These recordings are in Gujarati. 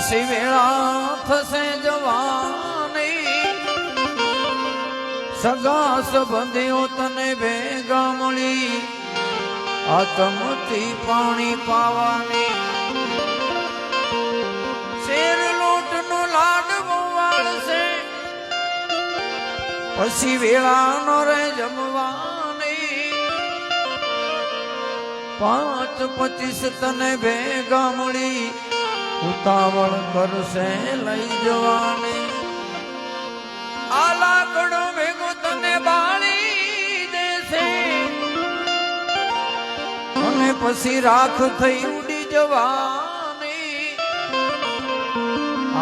પછી વેળા થશે જવાની સગા સંબંધીઓ તને ભેગા મળી આતમથી પાણી પાવાની શેર લોટનો લાડવો વાળશે પછી વેળા નો રે જમવાની 5-25 તને ભેગા મળી ઉતાવળ કરશે લઈ જવાની આ લાકડો ભેગો તને બાળી દેશે અને પછી રાખ થઈ ઉડી જવાની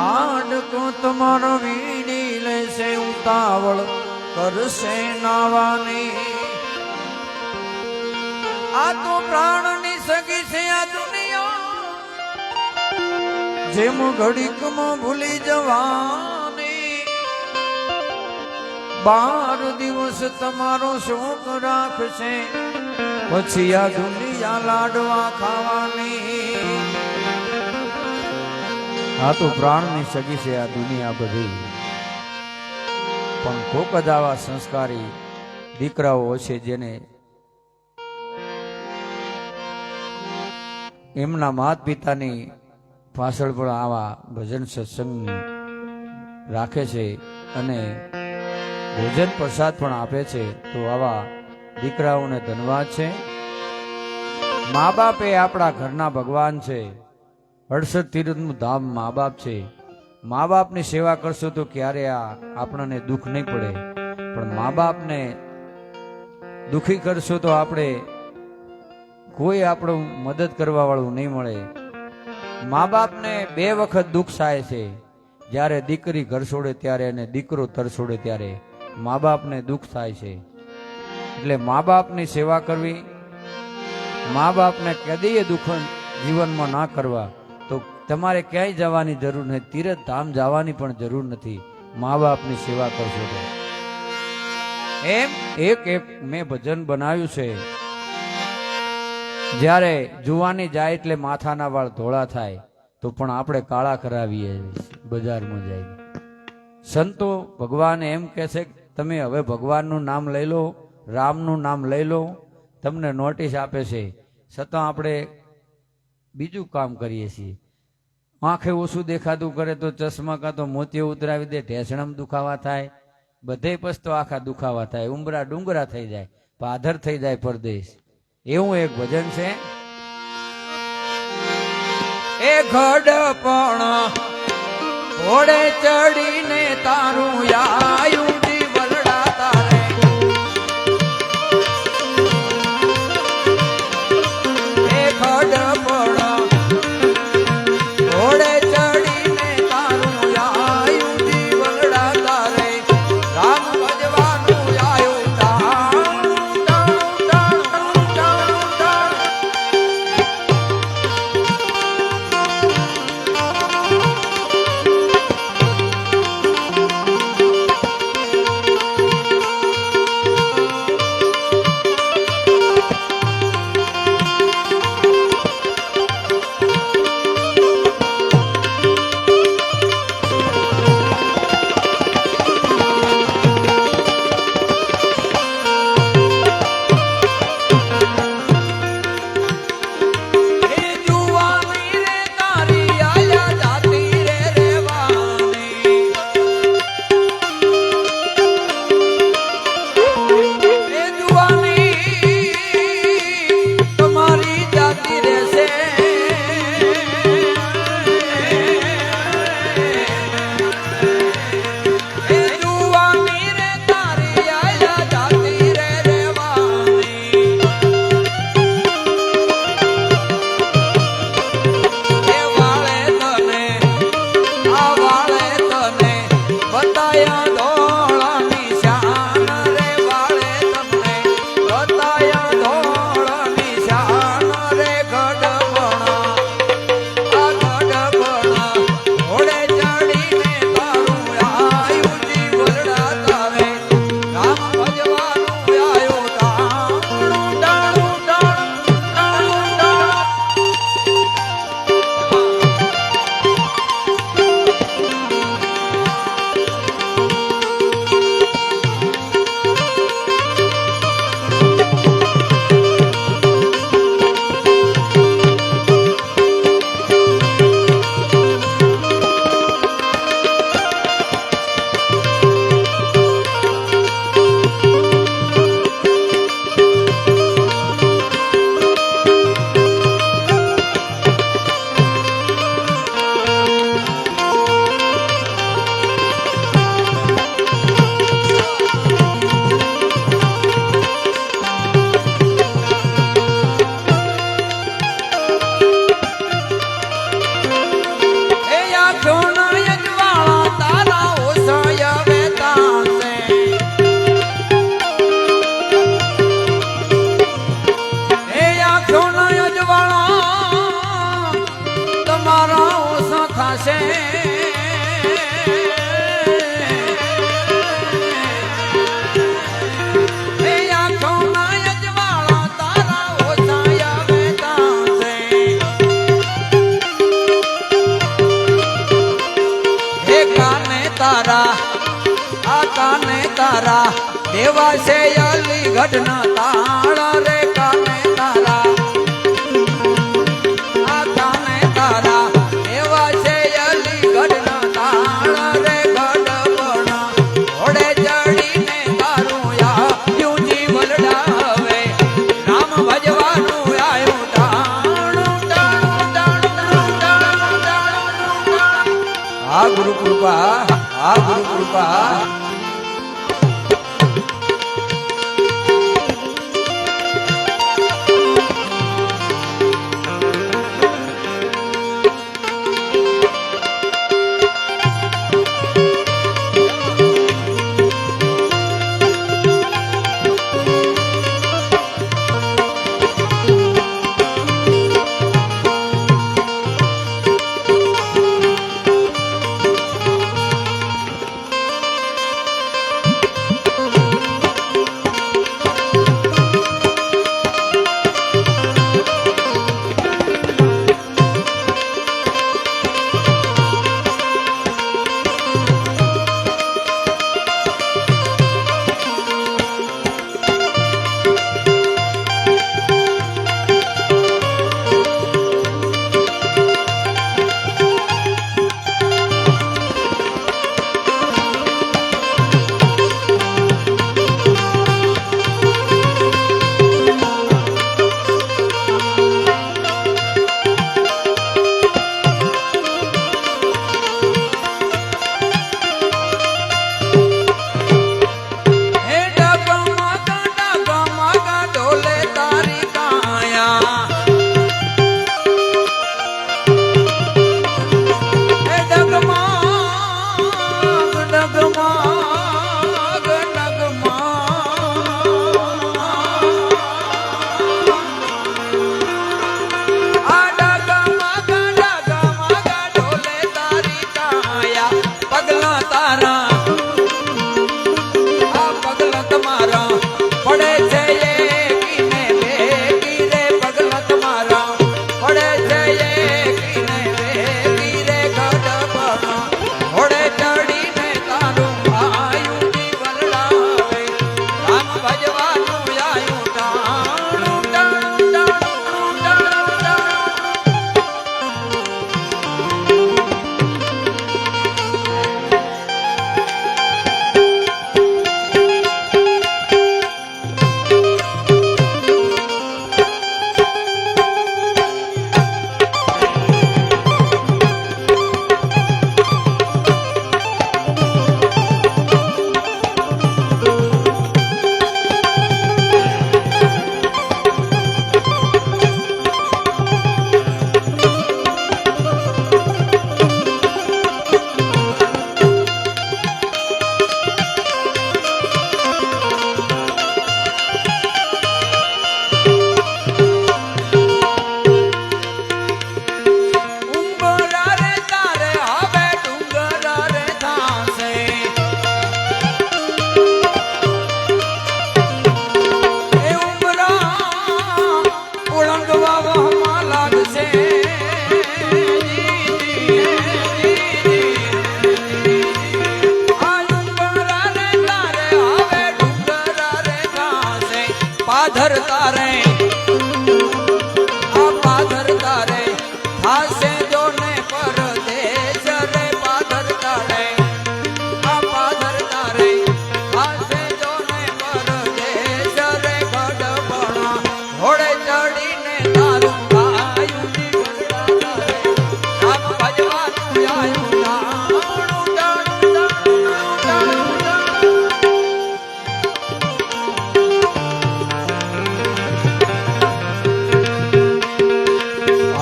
આડકો તમારો વીણી લેશે ઉતાવળ કરશે નાવાની આ તો પ્રાણની સગી છે આ દુનિયા જેમ ઘડીકમાં ભૂલી જવાની 12 દિવસ તમારો શોક રાખશે પછી આ દુનિયા લાડવા ખાવાની આ તો પ્રાણની સગી છે આ દુનિયા બધી પણ કોક જ આવા સંસ્કારી દીકરાઓ હશે જેને એમના માત પિતાની પાછળ પણ આવા ભજન સત્સંગ રાખે છે અને ભોજન પ્રસાદ પણ આપે છે તો આવા દીકરાઓને ધન્યવાદ છે મા બાપ એ આપણા ઘરના ભગવાન છે 68 તીર્થનું ધામ મા બાપ છે મા બાપની સેવા કરશો તો ક્યારે આપણને દુઃખ નહીં પડે પણ મા બાપને દુઃખી કરશો તો આપણે કોઈ આપણું મદદ કરવા વાળું નહીં મળે મા બાપને 2 વખત દુઃખ થાય છે જ્યારે દીકરી ઘર છોડે ત્યારે અને દીકરો તર છોડે ત્યારે મા બાપને દુઃખ થાય છે એટલે મા બાપની સેવા કરવી મા બાપને કદીએ દુઃખ જીવનમાં ના કરવા તો તમારે ક્યાંય જવાની જરૂર નથી તીર્થધામ જવાની પણ જરૂર નથી મા બાપની સેવા કરશો તો એમ એક મેં ભજન બનાવ્યું છે જ્યારે જુવાની જાય એટલે માથાના વાળ ધોળા થાય તો પણ આપણે કાળા કરાવીએ બજારમાં જાય સંતો ભગવાન એમ કહે છે તમે હવે ભગવાનનું નામ લઈ લો રામનું નામ લઈ લો તમને નોટિસ આપે છે છતાં આપણે બીજું કામ કરીએ છીએ આંખે ઓછું દેખાતું કરે તો ચશ્મા કાં તો મોતીઓ ઉતરાવી દે ઢેસણમ દુખાવા થાય બધે પસ્તો આખા દુખાવા થાય ઉંબરા ડુંગરા થઈ જાય પાધર થઈ જાય પરદેશ એવું એક ભજન છે એ ઘડપણ ઘોડે ચડીને તારું આયુ વરડા તારે એ ઘડપણ ઘોડે ચડીને તારું આયુ વરડા તારે રામ ભજવાનું આયુ દેવા છે અલીગઢ ના તાળા રે કાને તારા આ કાને તારા દેવા છે અલીગઢ ના તાળા રે ગઢપણા ઘોડે ચડીને તારું આયું જીવલડાવે રામ ભજવાનું આયું ટાણું ટાણું ટાણું ટાણું ટાણું. આ ગુરુ કૃપા, આ ગુરુ કૃપા.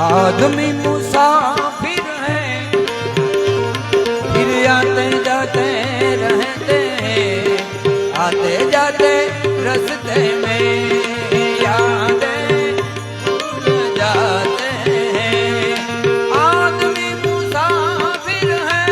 आदमी मुसाफिर है फिर आते जाते रहते हैं आते जाते रस्ते में यादें भूल जाते हैं आदमी मुसाफिर है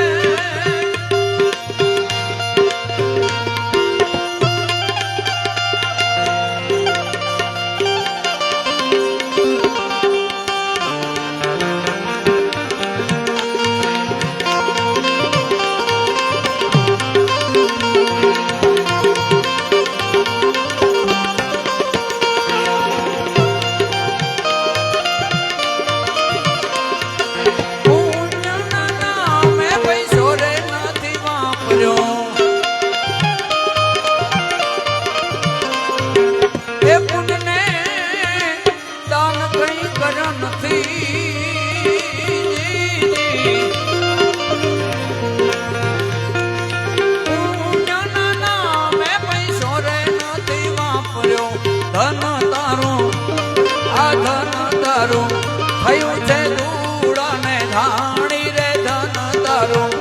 થયું છે ધૂળ ને ધાણી રે ધન તારું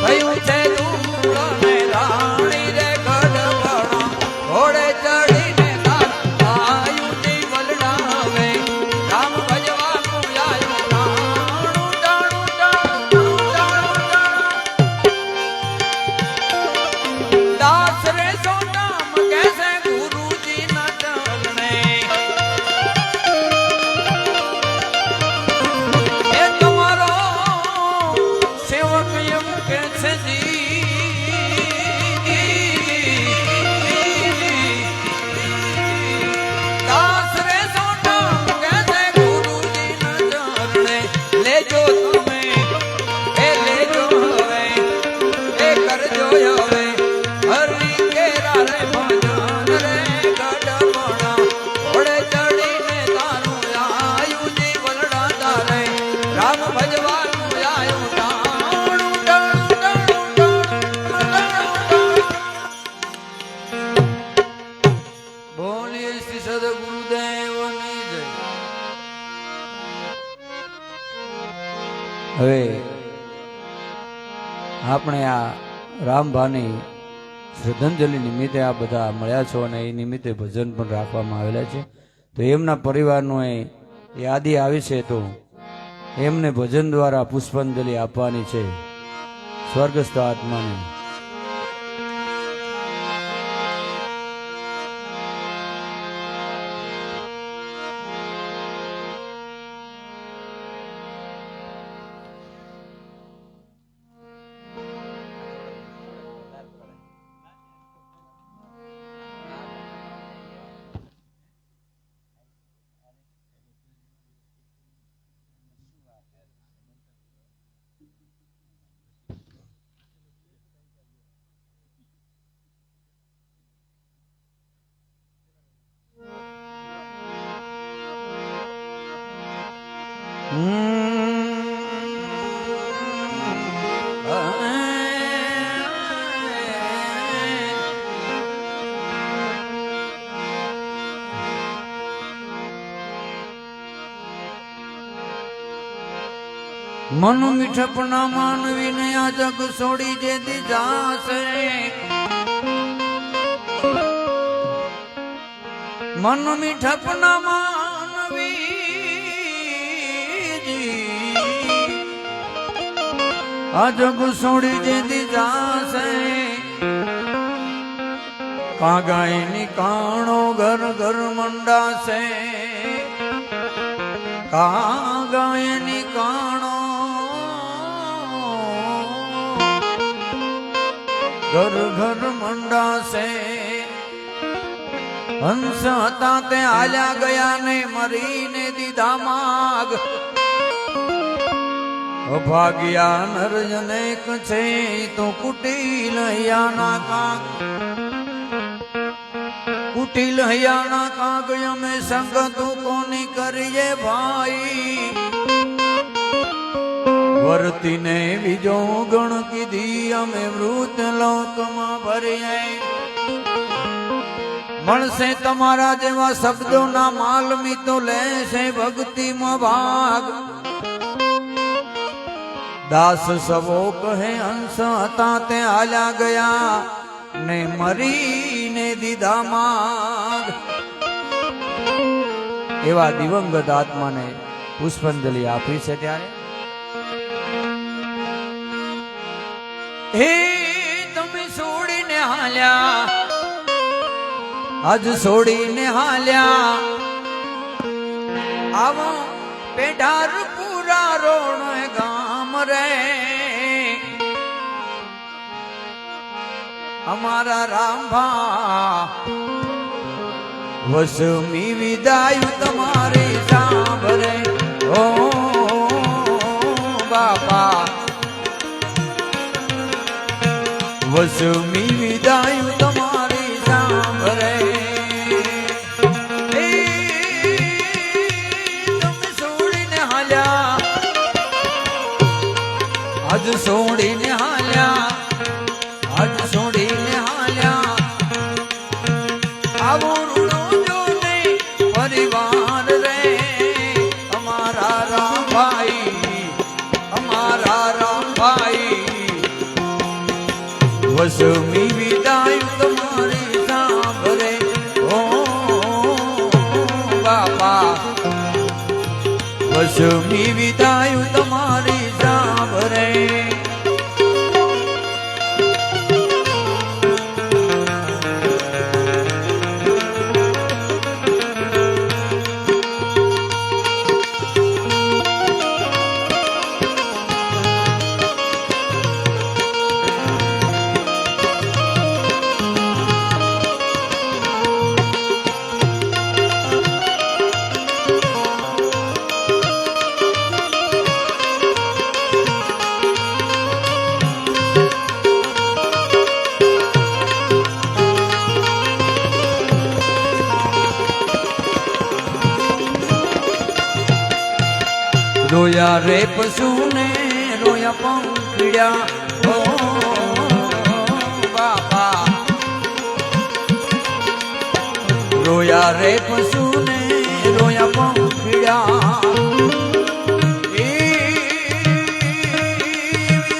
થયું છે ધૂળ ને ધાણી રે ગઢપણ ઘોડે ચડીને તારા આયુજી વલડાવે રામ ભજવાનું આયુ ટાણું ટાણું ટાણું ટાણું ટાણું દાસ રે સોનામ કેસે ગુરુજી ના ચરણે એ તમારો સેવક એમ કે છે દાસ રે સોનામ કેસે ગુરુજી ના ચરણે લેજો તમે એ લેજો હવે એ કરજો હવે હરી કેરા રે ભજન રે ગઢપણ ઘોડે ચડીને તારું આયુજી વલડા તારે રામ ભજવાનું આયુ ટાણું ટાણું ટાણું ટાણું. બોલીએ શ્રી સદગુરુદેવની જય. હવે આપણે આ રામભાની શ્રદ્ધાંજલિ નિમિત્તે આ બધા મળ્યા છો અને એ નિમિત્તે ભજન પણ રાખવામાં આવેલા છે. તો એમના પરિવારનો એ યાદી આવી છે તો એમને ભજન દ્વારા પુષ્પાંજલિ આપવાની છે સ્વર્ગસ્થ આત્માને. મન મીઠપના માનવીને આ જગ છોડી જે દીધાશે મન મીઠપના માનવી આ જગ છોડી જે દીધાશે કાગાઈની કાણો ઘર ઘર મંડાશે કાગાઈની કાણો ઘર ઘર મંડાશે હંસ હતા તે હાલ્યા ગયા ને મરીને દીધા માગ અભાગ્યા નરજનેક છે તો કુટીલ હૈયાના કાગ કુટીલ હૈયાના કાગ અમે સંગ તું કોની કરીએ ભાઈ વર્તીને બીજો ગણ કીધી અમે મૃત લોકમાં ભરીએ મળશે તમારા જેવા શબ્દોના માલમી તો લેશે ભક્તિમાં ભાગ દાસ સવો કહે હંસ હતા તે હાલ્યા ગયા ને મરીને દીધા માગ. એવા દિવંગત આત્માને પુષ્પાંજલિ આપી છે ત્યારે હે તમે છોડીને હાલ્યા આજ છોડીને હાલ્યા આવો પેઢાર પૂરા રોણ ગામ રે અમારા રામભા વસમી વિદાય તમારી સાંભળે ઓ બાપા વસમી વિદાય તમારી સાંભળે તમે છોડીને હાલ્યા આજ છોડીને હાલ્યા આજ છોડીને હાલ્યા આવો રૂડો જો ને પરિવાર રે અમારા વસમી વિદાય તમારી સાંભળે ઓ બાપા વસમી વિદાય તમારી સાંભળે રોયા રે પશુને રોયા પંખીડ્યા ઓ બાપા રોયા રે પશુને રોયા પંખીડ્યા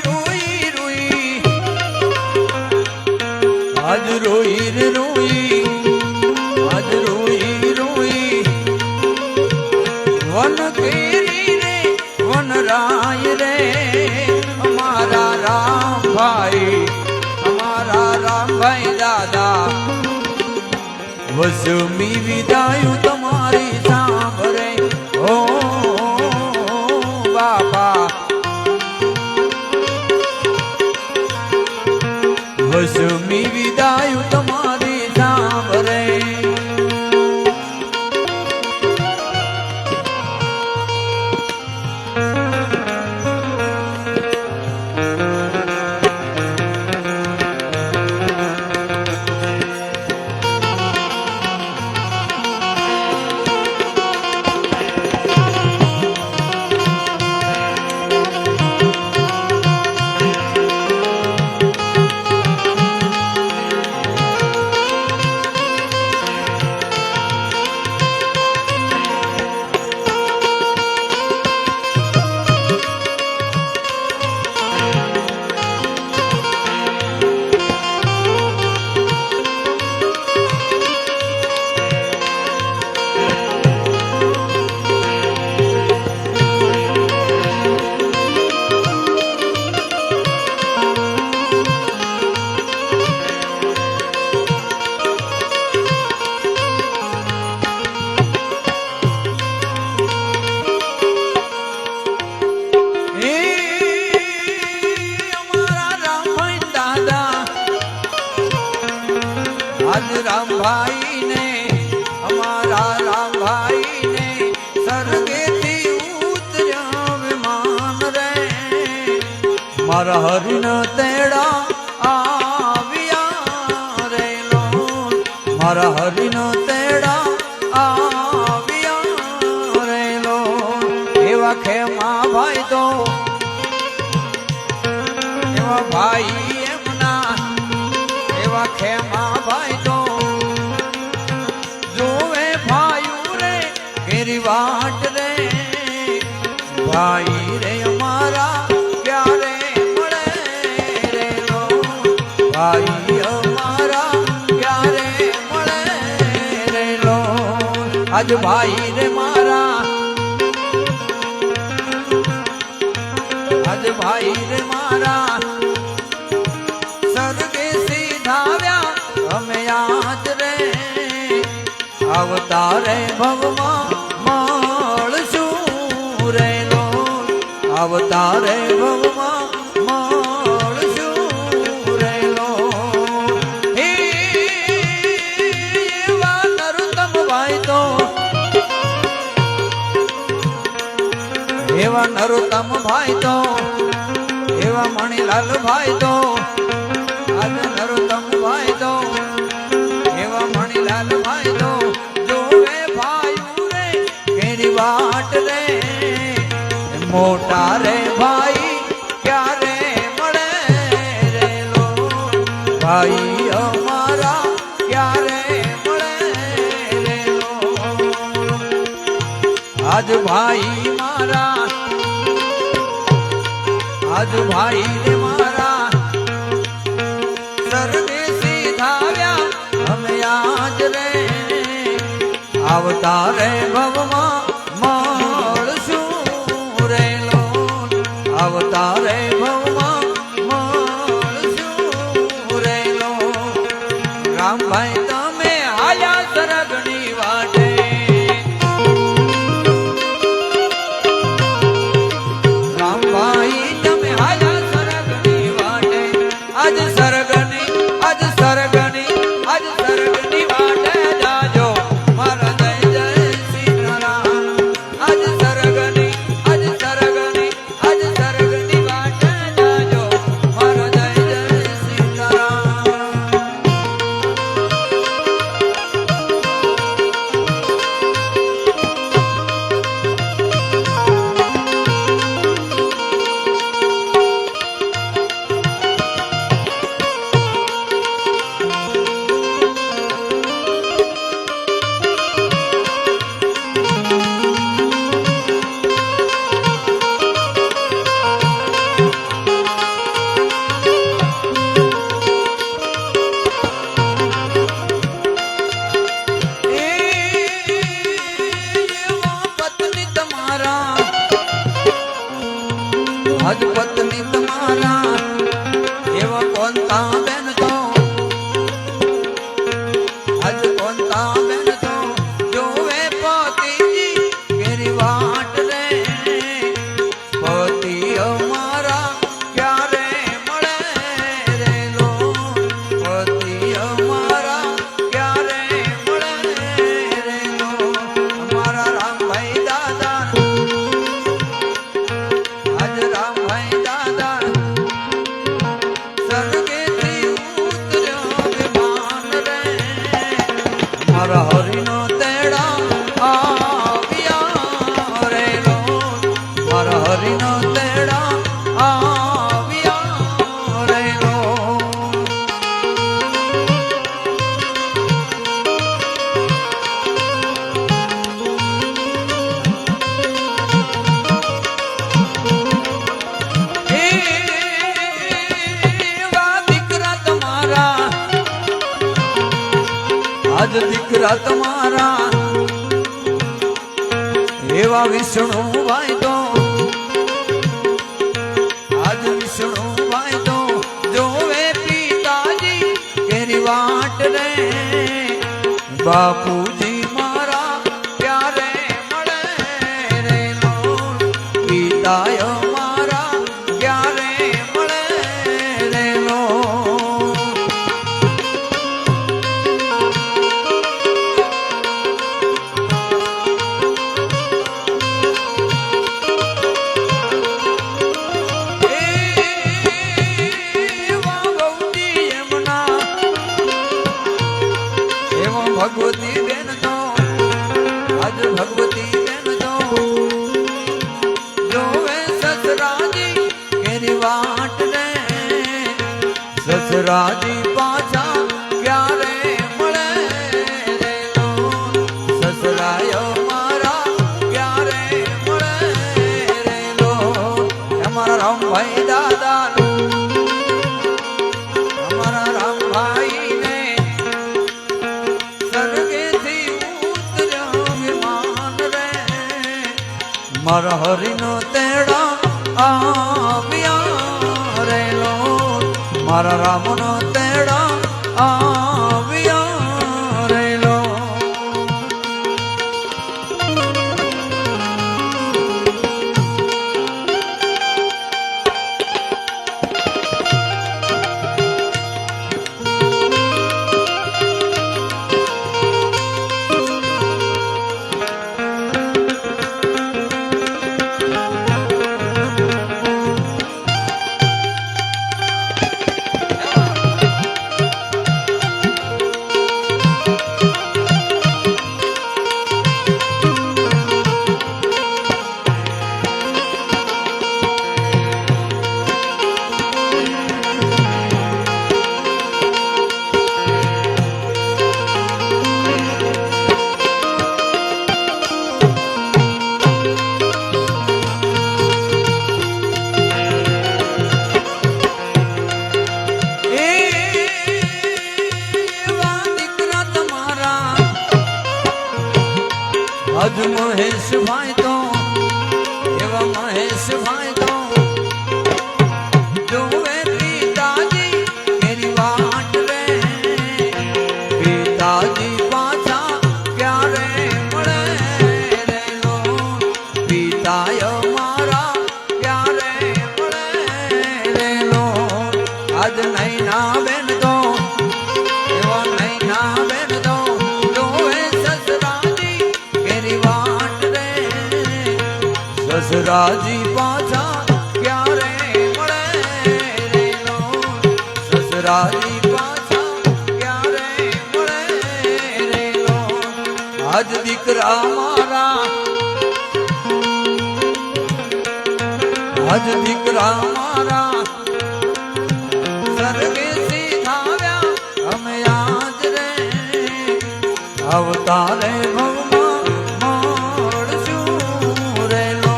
રોઈ રોઈ આજ રોઈ રે રોઈ આજ રોઈ રોઈ વન કેરી વનરાય રે અમારા રામભાઈ દાદા વસમી વિદાય તમારી સાંભળે ઓ બાપા વસમી વિદાય તમારી સાંભળે રામભાઈ ને અમારા રામભાઈ ને સરગેથી ઉતર્યા વિમાન રે મારા હરિન તેડા આવ્યા રે લો મારા હરિન તેડા આવ્યા રે લો એવા ખેમા ભાઈ તો એવા ભાઈ એમના એવા ખેમા ભાઈ તો જોવે ભાઈ રે કેરી વાટ રે ભાઈ રે અમારા ક્યારે મળે રે લો ભાઈ અમારા ક્યારે મળે રે લો આજ ભાઈ રે મારા આજ ભાઈ રે મારા સરગે સીધાવ્યા અમે યાદ રે અવતારે ભવમાં મળશું રે લો અવતારે ભવમાં મળશું રે લો એવા નરોત્તમ ભાઈ તો એવા નરોત્તમ ભાઈ તો એવા મણિલાલ ભાઈ તો આજ નરોત્તમ ભાઈ તો એવા મણિલાલ ભાઈ તો જોવે ભાઈ રે કેરી વાટ રે મોટા રે ભાઈ ક્યારે મળે રે લો ભાઈ અમારા ક્યારે મળે રે લો આજ ભાઈ મારા આજ ભાઈ રે મારા આવતારે ભવમાં મળશું રે લોલ આવતારે ભવમાં મળશું રે લોલ રામભાઈ તમે આયા સરગની વાટે રામભાઈ તમે આયા સરગની વાટે આજ સરગની વાટે જાજો મારા જય જય સીતારામ આજ સરગની વાટે જાજો મારા જય જય સીતારામ હજ પત્ની તમારા એવા કોનતા બેન તો હજ કોનતા બેન તો જોવે પતિજી કેરી વાટ રે પતિ અમારા ક્યારે મળે રે લો પતિ અમારા ક્યારે મળે રે લો અમારા રામભાઈ દાદા આજ રામભાઈ દાદા સરગેથી ઉતર્યો વિમાન રે મારા હરિનો તેડા આવ્યા રે લો મારા હરિનો તેડા આવ્યા રે લો એવા દીકરા તમારા આજ દીકરા તમારા એવા વિષ્ણુ ભાઈ તો આજ વિષ્ણુ ભાઈ તો જોવે પિતાજી કેરી વાટ રે બાપુજી મારા ક્યારે મળે રે લો પિતાય મારા ક્યારે મળે રે લો એવા ગૌરી યમુના એવા ભગવતી બેન તો આજ ભગવતી બેન તો જોવે સસરાજી કેરી વાટ રે સસરાજી પાછા ક્યારે મળે રે લો સસરાય મારા ક્યારે મળે રે લો અમારા રામભાઈ દાદા અમારા રામભાઈ ને સરગેથી ઉતર્યો વિમાન રે મારા હરિનો તેડા આવ્યા રે લો મારા રામનો તેડા આવ્યા રે લો देश भाई तो जोवे पिताजी मेरी वाट रे पिताजी पाछा क्यारे मळे रे लो पिताय मारा क्यारे मळे रे लो आज नहीं ना बेन तो एवा नहीं ना बेन तो जोवे ससराजी मेरी वाट रे ससराजी पाछा क्यारे मळे रे लो ससराजी पाछा क्यारे मळे रे लो आज दीकरा मारा आज दीकरा मारा स्वर्गे सीधाव्या हम आज रे अवतारे भवमा मोड़शू रे लो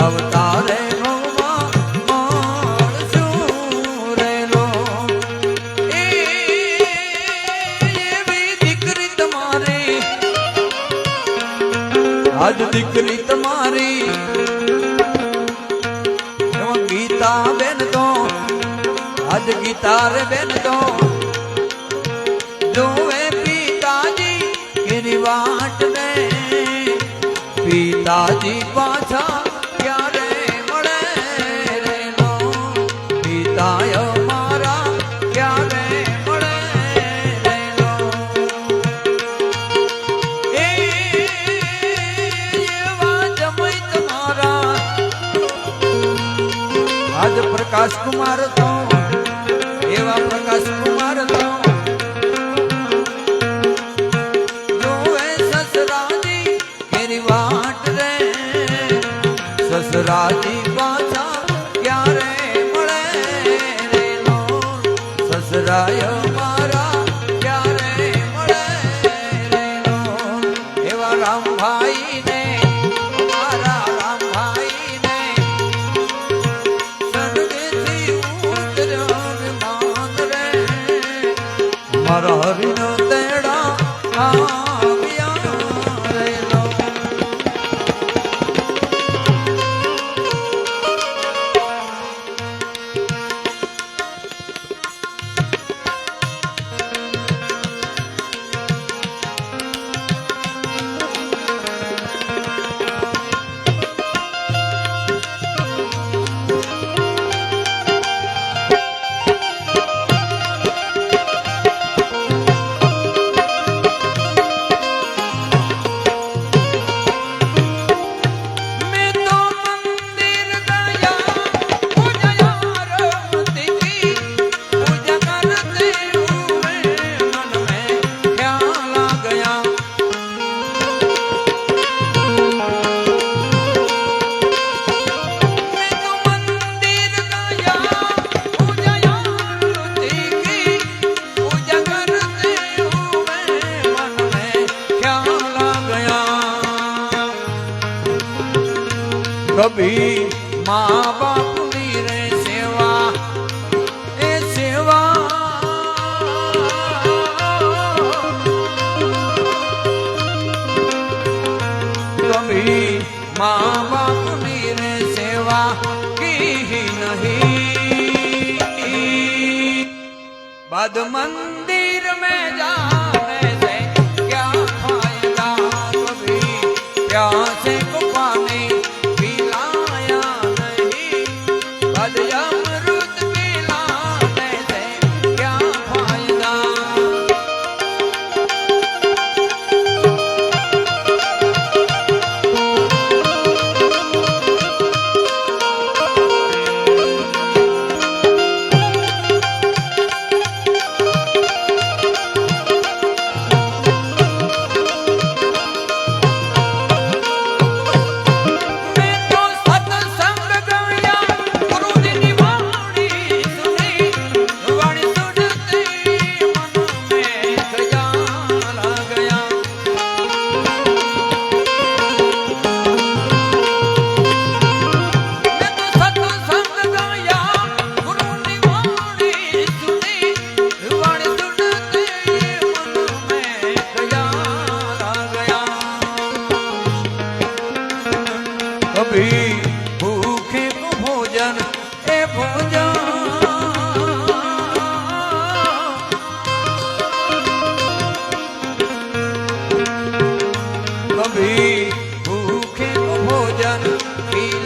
अवतारे भवमा मोड़शू रे लो एवी दीकरी तमारी आज दीकरी तमारी एवं गीता बेन तो आज गीता रे बेन तो जोवे पिताजी केरी वाट ने पिताजी पाछा क्यारे मळे रे लो पिताय मारा क्यारे मळे रे लो एवा जमई तुम्हारा आज प्रकाश कुमार तो एवा प्रकाश कुमार तो जोवे ससराजी मेरी वाट रे ससराजी पाछा क्यारे मळे रे लो ससराय मारा क्यारे मळे रे लो एवा राम भाई ने हमारा राम भाई ने स्वर्गेથી ઉતર્યો ને માંગ રે મારા હરિનો તેડા આવ્યા રે લો मैं तो मंदिर गया पूजा आरती की पूजा करते हुए मन में ख्याल आ गया मैं तो मंदिर गया पूजा आरती की पूजा करते हुए मन में ख्याल आ गया कभी माँ बाप की रे सेवा ए सेवा कभी माँ बाप की रे सेवा की ही नहीं बाद मंदिर में जाने से क्या फायदा कभी प्यासे को पानी पिलाया नहीं बाद अमृत पिलाने से क्या फायदा कभी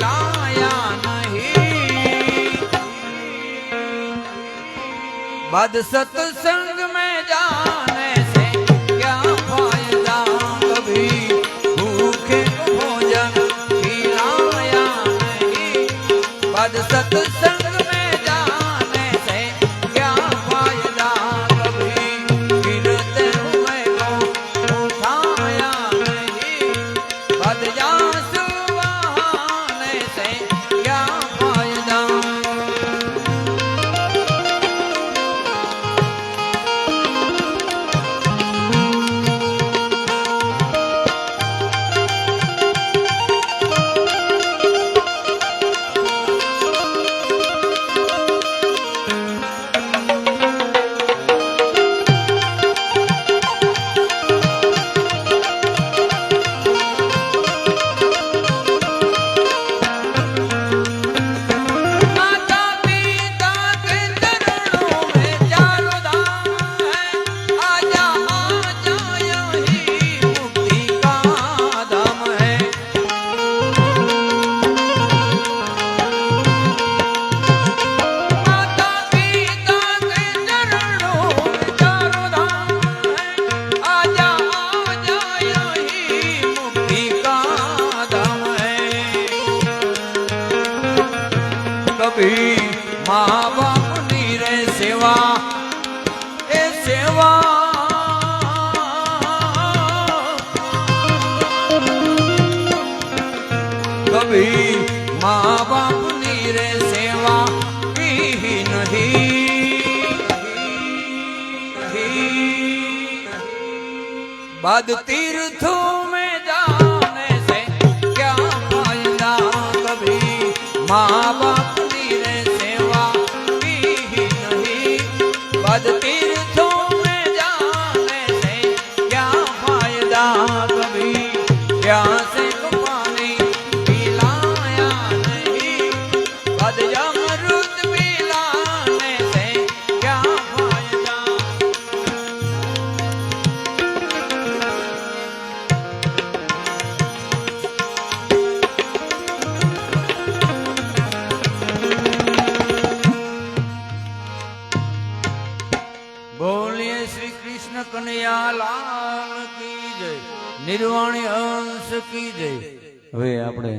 लाया नहीं। बाद सत्संग में जाने से क्या फायदा, कभी भूखे को भोजन खिलाया नहीं। बाद सत्संग में जाने से क्या फायदा, कभी गिरते हुए को उठाया नहीं। बाद जास बहाने से क्या फायदा। माता पिता के चरणों में चारों धाम है, आजा आजा यही मुक्ति का धाम है। माता पिता के चरणों में चारों धाम है, आजा आजा यही मुक्ति का धाम है। कभी माँ बाप की रे सेवा, ए सेवा कभी माँ बाप की रे सेवा की ही नहीं। बाद तीर्थों में जाने से क्या फायदा, कभी माँ बाप की रे सेवा की ही नहीं। बाद तीर्थों में जाने से क्या फायदा, कभी प्यासे को पानी पिलाया नहीं। बाद अमृत पिलाने से क्या फायदा। બોલીએ શ્રી કૃષ્ણ કનૈયા લાલ કી જય, નિર્વાણી અંશ કી જય। હવે આપણે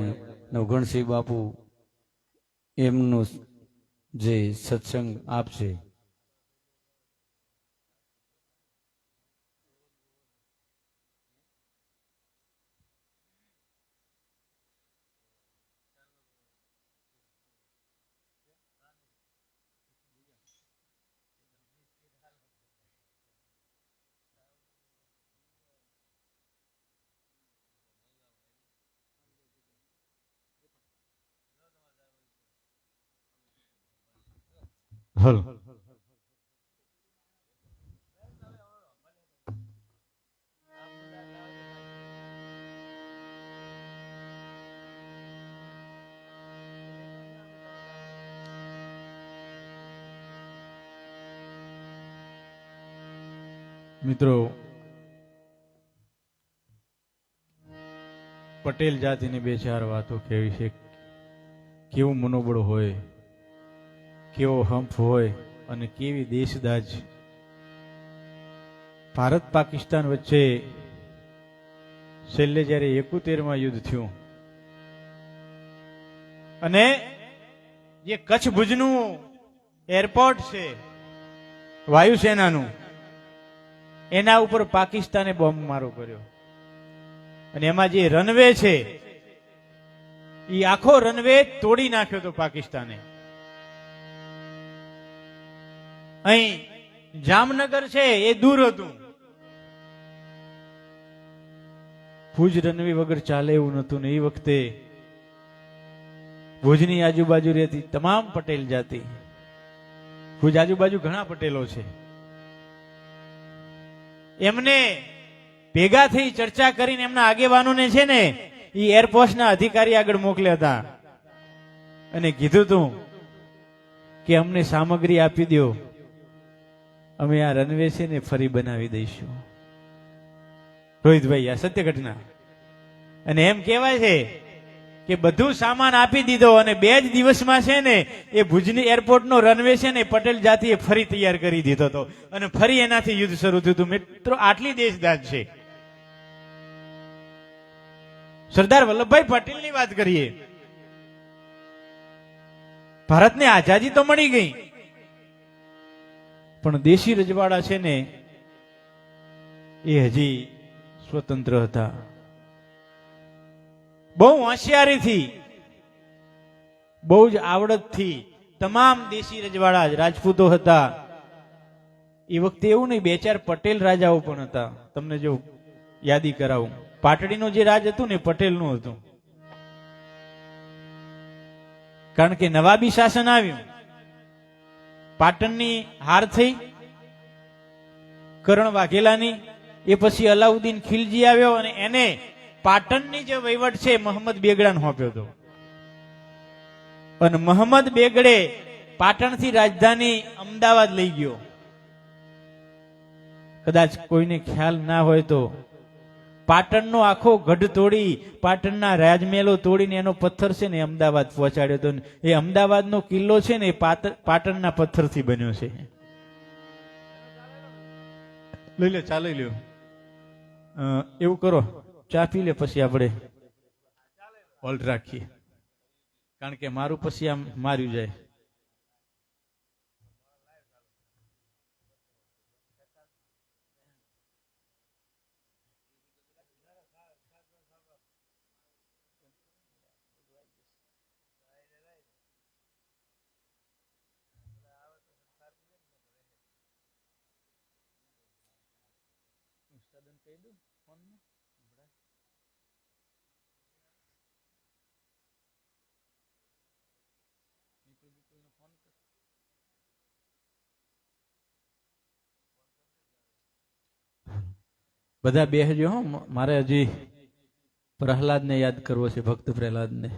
નવઘણસિંહ બાપુ એમનું જે સત્સંગ આપશે હલો મિત્રો, પટેલ જાતિની બે ચાર વાતો કહેવી છે। કેવું મનોબળ હોય, કેવો હંફ હોય અને કેવી દેશદાજ। ભારત પાકિસ્તાન વચ્ચે છેલ્લે જ્યારે 71માં યુદ્ધ થયું અને જે કચ્છ ભુજનું એરપોર્ટ છે વાયુસેનાનું, એના ઉપર પાકિસ્તાને બોમ્બ મારો કર્યો અને એમાં જે રનવે છે એ આખો રનવે તોડી નાખ્યો તો પાકિસ્તાને। અહીં જામનગર છે એ દૂર હતું, ભુજ રનવે વગર ચાલે એવું નતું ને એ વખતે ભુજની આજુબાજુ રહેતી તમામ પટેલ જાતિ, ભુજ આજુબાજુ ઘણા પટેલો છે, એમને ભેગા થઈ ચર્ચા કરીને એમના આગેવાનોને છે ને એ એરફોર્સના અધિકારી આગળ મોકલ્યા હતા અને કીધું તું કે અમને સામગ્રી આપી દો, અમે આ રનવે છે ને ફરી બનાવી દઈશું। રોહિતભાઈ, આ સત્ય ઘટના। અને એમ કહેવાય છે કે બધું સામાન આપી દીધો અને 2 જ દિવસમાં છે ને એ ભુજની એરપોર્ટનો રનવે છે ને પટેલ જાતિએ ફરી તૈયાર કરી દીધો હતો અને ફરી એનાથી યુદ્ધ શરૂ થયું હતું. મિત્રો, આટલી દેશદાદ છે. સરદાર વલ્લભભાઈ પટેલની વાત કરીએ. ભારતને આઝાદી તો મળી ગઈ, પણ દેશી રજવાડા છે ને એ હજી સ્વતંત્ર હતા. બહુ હોશિયારીથી, બહુ જ આવડતથી તમામ દેશી રજવાડા જ રાજપૂતો હતા. એ વખતે એવું નહીં, 2-4 પટેલ રાજાઓ પણ હતા. તમને જો યાદી કરાવું, પાટડીનું જે રાજ હતું ને પટેલનું હતું. કારણ કે નવાબી શાસન આવ્યું, પાટણની હાર થઈ કરણ વાઘેલાની, એ પછી અલાઉદ્દીન ખિલજી આવ્યો અને એને પાટણની જે વહીવટ છે મોહમ્મદ બેગડાને સોંપ્યો હતો. અને મોહમ્મદ બેગડે પાટણથી રાજધાની અમદાવાદ લઈ ગયો. કદાચ કોઈને ખ્યાલ ના હોય તો પાટણનો આખો ગઢ તોડી, પાટણના રાજમહેલો તોડીને એનો પથ્થર છે ને અમદાવાદ પહોંચાડ્યો હતો. એ અમદાવાદનો કિલ્લો છે ને એ પાટણના પથ્થરથી બન્યો છે. લઈ લો, ચા લઈ લો. એવું કરો, ચા પી લે પછી આપણે હોલ્ડ રાખીએ, કારણ કે મારું પછી આમ માર્યું જાય. બધા બેહજો હો, મારે હજી પ્રહલાદને યાદ કરવો છે, ભક્ત પ્રહલાદને.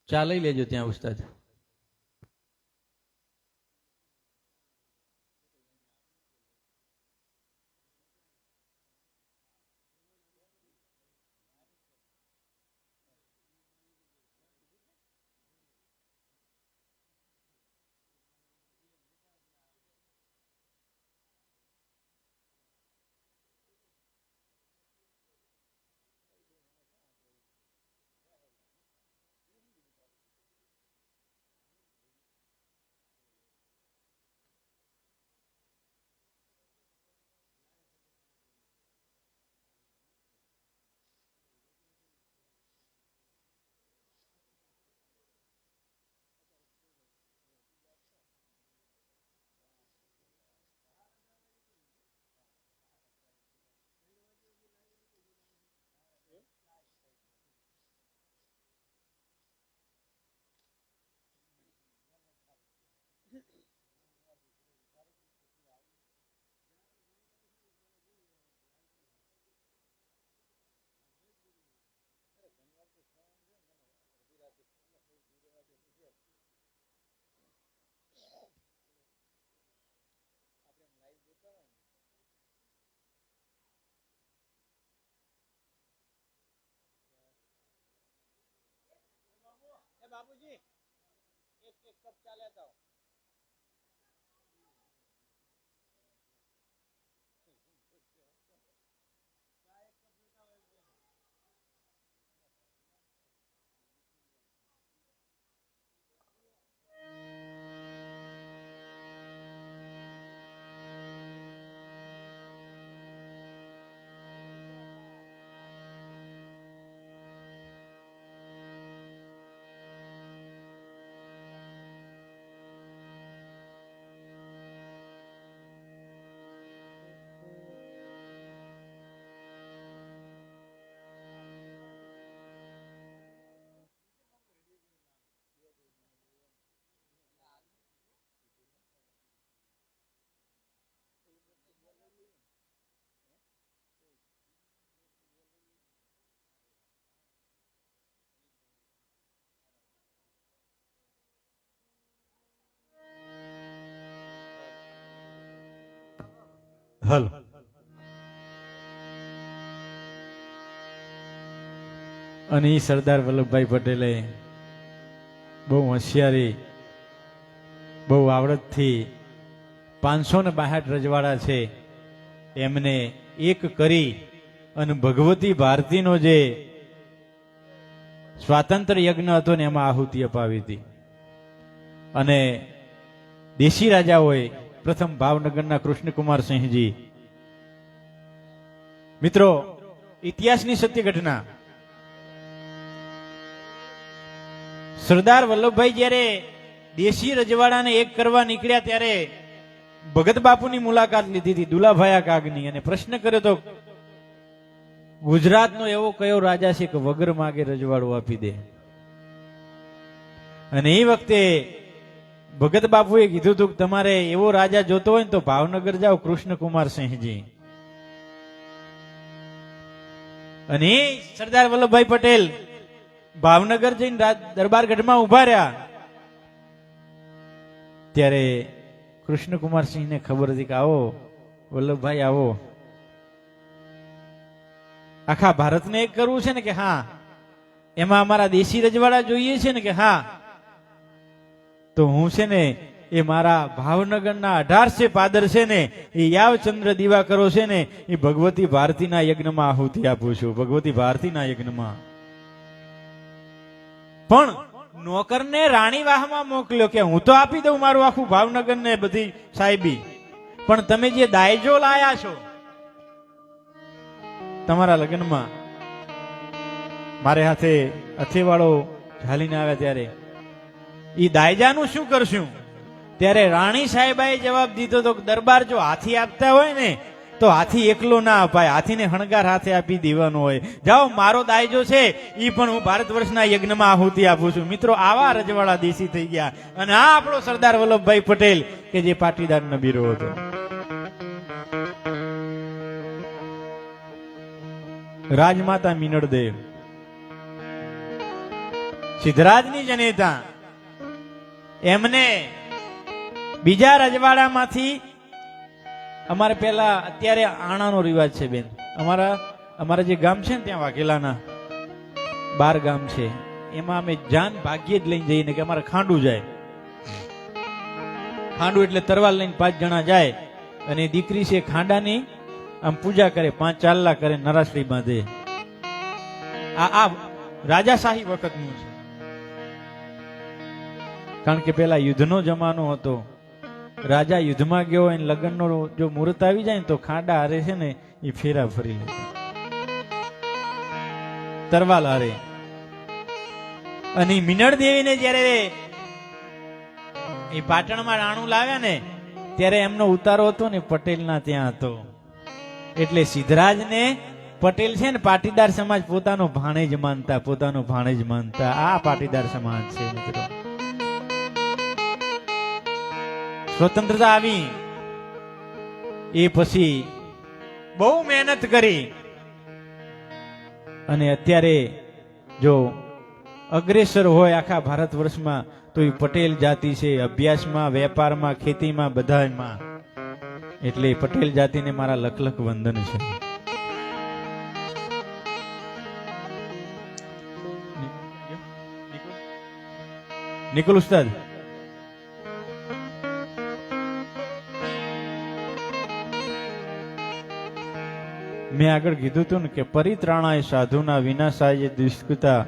ચા લઈ લેજો ત્યાં ઉસ્તાદ. હલ અને ઈ સરદાર વલ્લભભાઈ પટેલે બહુ હોશિયારી બહુ આવડતથી 562 રજવાડા છે એમને એક કરી અને ભગવતી ભારતીનો જે સ્વાતંત્ર્ય યજ્ઞ હતો ને એમાં આહુતિ અપાવી હતી. અને દેશી રાજાઓએ પ્રથમ ભાવનગરના કૃષ્ણકુમાર સિંહજી, મિત્રો ઇતિહાસની સત્ય ઘટના, સરદાર વલ્લભભાઈ જ્યારે દેશી રજવાડાને એક કરવા નીકળ્યા ત્યારે ભગત બાપુની મુલાકાત લીધી હતી, દુલાભાયા કાગની, અને પ્રશ્ન કર્યો તો ગુજરાતનો એવો કયો રાજા છે કે વગર માગે રજવાડું આપી દે? અને એ વખતે ભગત બાપુએ કીધું હતું કે તમારે એવો રાજા જોતો હોય ને તો ભાવનગર જાઓ, કૃષ્ણકુમાર સિંહજી. અને સરદાર વલ્લભભાઈ પટેલ ભાવનગર જઈને દરબારગઢમાં ઉભા રહ્યા ત્યારે કૃષ્ણકુમાર સિંહને ખબર હતી કે આવો વલ્લભભાઈ આવો, આખા ભારતને એક કરવું છે ને કે હા, એમાં અમારા દેશી રજવાડા જોઈએ છે ને કે હા, તો હું છે ને એ મારા ભાવનગરના 1800 પાદર છે ને એ યાવચંદ્ર દિવાકરો છે ને એ ભગવતી ભારતીના યજ્ઞમાં આહુતિ આપું છું, ભગવતી ભારતીના યજ્ઞમાં. પણ નોકરને રાણીવાહમાં મોકલ્યો કે હું તો આપી દઉં મારું આખું ભાવનગર ને બધી સાહેબી, પણ તમે જે દાયજો લાયા છો તમારા લગ્નમાં, મારે હાથે અથેવાળો ઝાલીને આવ્યા ત્યારે ઈ દાયજાનું શું કરશું? ત્યારે રાણી સાહેબાએ જવાબ દીધો તો દરબાર જો હાથી આપતા હોય ને તો હાથી એકલો ના અપાય, હાથીને હણગાર હાથે આપી દેવાનો હોય. જાઓ મારો દાયજો છે ઈ પણ હું ભારત વર્ષના યજ્ઞમાં આહુતિ આપું છું. મિત્રો આવા રજવાડા દેશી થઈ ગયા. અને આ આપણો સરદાર વલ્લભભાઈ પટેલ કે જે પાટીદાર નબીરો હતો. રાજમાતા મીનળદેવ સિદ્ધરાજની જનેતા, એમને બીજા રજવાડામાંથી, અમારે પેલા અત્યારે આણાનો રિવાજ છે બેન, અમારા જે ગામ છે ને ત્યાં વાઘેલાના 12 ગામ છે, એમાં અમે જાન ભાગ્યે જ લઈને જઈને કે અમારે ખાંડું જાય. ખાંડું એટલે તરવાર લઈને 5 જણા જાય અને દીકરી છે ખાંડાની આમ પૂજા કરે, 5 ચાલ્લા કરે, નરાસડી બાંધે. આ રાજાશાહી વખતનું છે, કારણ કે પેલા યુદ્ધનો જમાનો હતો. રાજા યુદ્ધમાં ગયો હોય લગ્નનો જો મુહૂર્ત આવી જાય ને તો ખાંડા હારે છે ને એ ફેરા ફરી લેતા, તરવાલ હારે. અને મીનળ દેવીને જયારે એ પાટણમાં રાણું લાવ્યા ને ત્યારે એમનો ઉતારો હતો ને પટેલના ત્યાં હતો. એટલે સિદ્ધરાજને પટેલ છે ને પાટીદાર સમાજ પોતાનો ભાણેજ માનતા, પોતાનો ભાણેજ માનતા. આ પાટીદાર સમાજ છે મિત્રો. સ્વતંત્રતા આવી એ પછી બહુ મહેનત કરી અને અત્યારે જો અગ્રેસર હોય આખા ભારત વર્ષમાં તો એ પટેલ જાતિ છે. અભ્યાસમાં, વેપારમાં, ખેતીમાં, બધામાં. એટલે પટેલ જાતિને મારા લખ લખ વંદન છે. નિકુલ ઉસ્તાદ, મેં આગળ કીધું હતું ને કે પરિત્રાણાય સાધુના વિનાશાય દુષ્કૃતા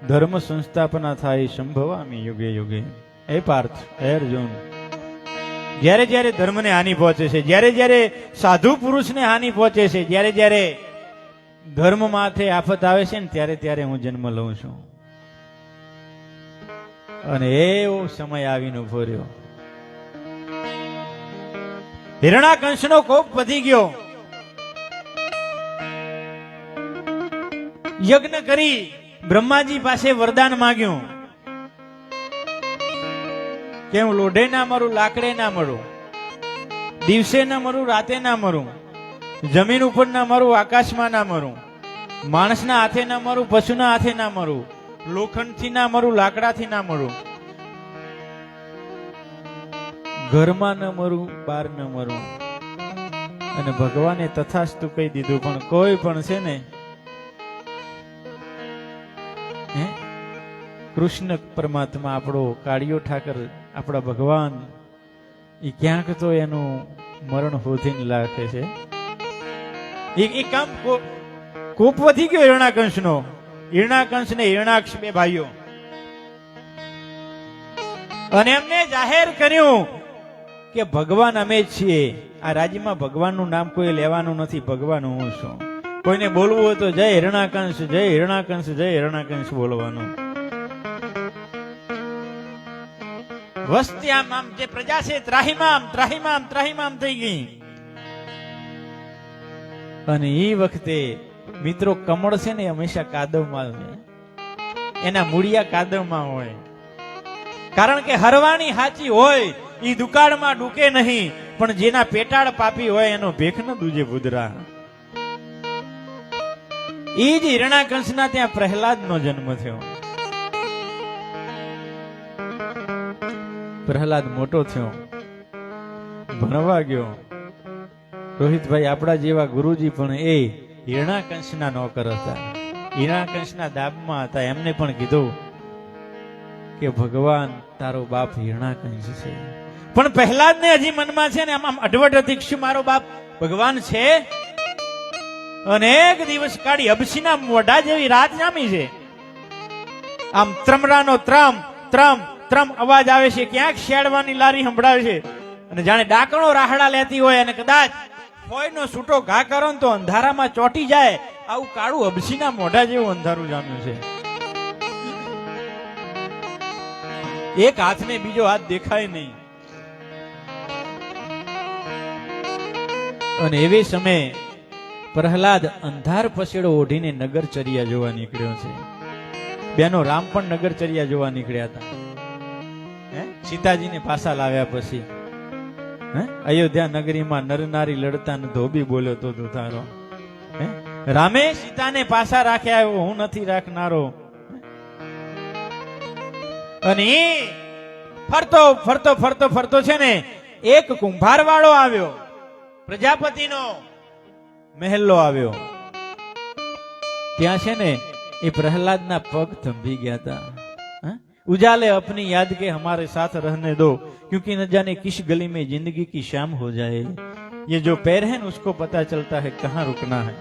ધર્મ સંસ્થાપના થાય સંભવામી યુગે યુગે. એ પાર્થ, હે અર્જુન, જ્યારે જ્યારે ધર્મને હાનિ પહોંચે છે, જ્યારે જ્યારે સાધુ પુરુષને હાનિ પહોંચે છે, જ્યારે જ્યારે ધર્મ માથે આફત આવે છે ને ત્યારે ત્યારે હું જન્મ લઉં છું. અને એવો સમય આવીને ઉભો રહ્યો. હિરણાકંશનો કોપ વધી ગયો. યજ્ઞ કરી બ્રહ્માજી પાસે વરદાન માંગ્યું કે હું લોઢે ના મરું, લાકડે ના મરું, દિવસે ના મરું, રાતે ના મરું, જમીન ઉપર ના મરું, આકાશમાં ના મરું, માણસના હાથે ના મરું, પશુના હાથે ના મરું, લોખંડથી ના મરું, લાકડાથી ના મરું, ઘરમાં ન મરું, બહાર ન મરું. અને ભગવાને તથાસ્તુ કહી દીધું. પણ કોઈ પણ છે ને કૃષ્ણ પરમાત્મા, આપણો કાળિયો ઠાકર, આપણા ભગવાન, એ ક્યાંક તો એનું મરણ હોધીને લાગે છે. એ કામ કોપ વધી ગયો હિરણાકંશનો. હિરણાકંશ ને હિરણાક્ષ બે ભાઈઓ, અને એમને જાહેર કર્યું કે ભગવાન અમે જ છીએ. આ રાજ્યમાં ભગવાનનું નામ કોઈ લેવાનું નથી. ભગવાન હું છું. કોઈને બોલવું હોય તો જય હિરણાકંશ, જય હિરણાકંશ, જય હિરણાકંશ બોલવાનું. વસ્તી આમ જે પ્રજા છે ત્રાહિમામ ત્રાહિમામ ત્રાહિમામ થઈ ગઈ. અને એ વખતે મિત્રો કમળ છે ને હંમેશા કાદવમાં હોય, એના મૂળિયા કાદવમાં હોય. કારણ કે હરવાની હાચી હોય એ દુકાળમાં ડૂકે નહીં, પણ જેના પેટાળ પાપી હોય એનો ભેખ ન દૂજે ભૂદરા. એ જ હિરણાકંશના ત્યાં પ્રહલાદનો જન્મ થયો. પ્રહલાદ મોટો થયો, ભણવા ગયો. રોહિતભાઈ, આપણા જેવા ગુરુજી પણ એ હિરણાકંશના નોકર હતા, હિરણાકંશના દાબમાં હતા. એમને પણ કીધું કે ભગવાન તારો બાપ હિરણાકંશ છે. પણ પ્રહલાદને હજી મનમાં છે ને આમ અડવટ હતી, શું મારો બાપ ભગવાન છે? અનેક દિવસ કાઢી અબસીના મોઢા જેવી રાત જામી છે. આમ ત્રમરાનો ત્રમ ત્રમ ત્રમ અવાજ આવે છે, ક્યાંક શેડવાની લારી સંભળાવે છે, અને જાણે ડાકણો રાહડા લેતી હોય, અને કદાચ ફોયનો છૂટો ઘા કરો ને તો અંધારામાં ચોટી જાય. આવું કાળું અબસીના મોઢા જેવું અંધારું જામ્યું છે. એક હાથને બીજો હાથ દેખાય નહીં. અને એવી સમયે પ્રહલાદ અંધાર પછેડો ઓઢીને નગરચર્યા જોવા નીકળ્યો છે. બેનો રામ પણ નગરચર્યા જોવા નીકળ્યા હતા. સીતાજીને પાછા લાવ્યા પછી અયોધ્યા નગરીમાં નરનારી લડતા ધોબી બોલ્યો તો તું તારો. રામે સીતાને પાછા રાખ્યા, હું નથી રાખનારો. અને ફરતો ફરતો ફરતો ફરતો છે ને એક કુંભાર વાળો આવ્યો, પ્રજાપતિનો મહેલ્લો આવ્યો. ત્યાં છે ને એ પ્રહલાદના પગ થંભી ગયા હતા. उजाले अपनी याद के हमारे साथ रहने दो, क्योंकि न जाने किस गली में जिंदगी की शाम हो जाए. ये जो पैर है न उसको पता चलता है कहां रुकना है.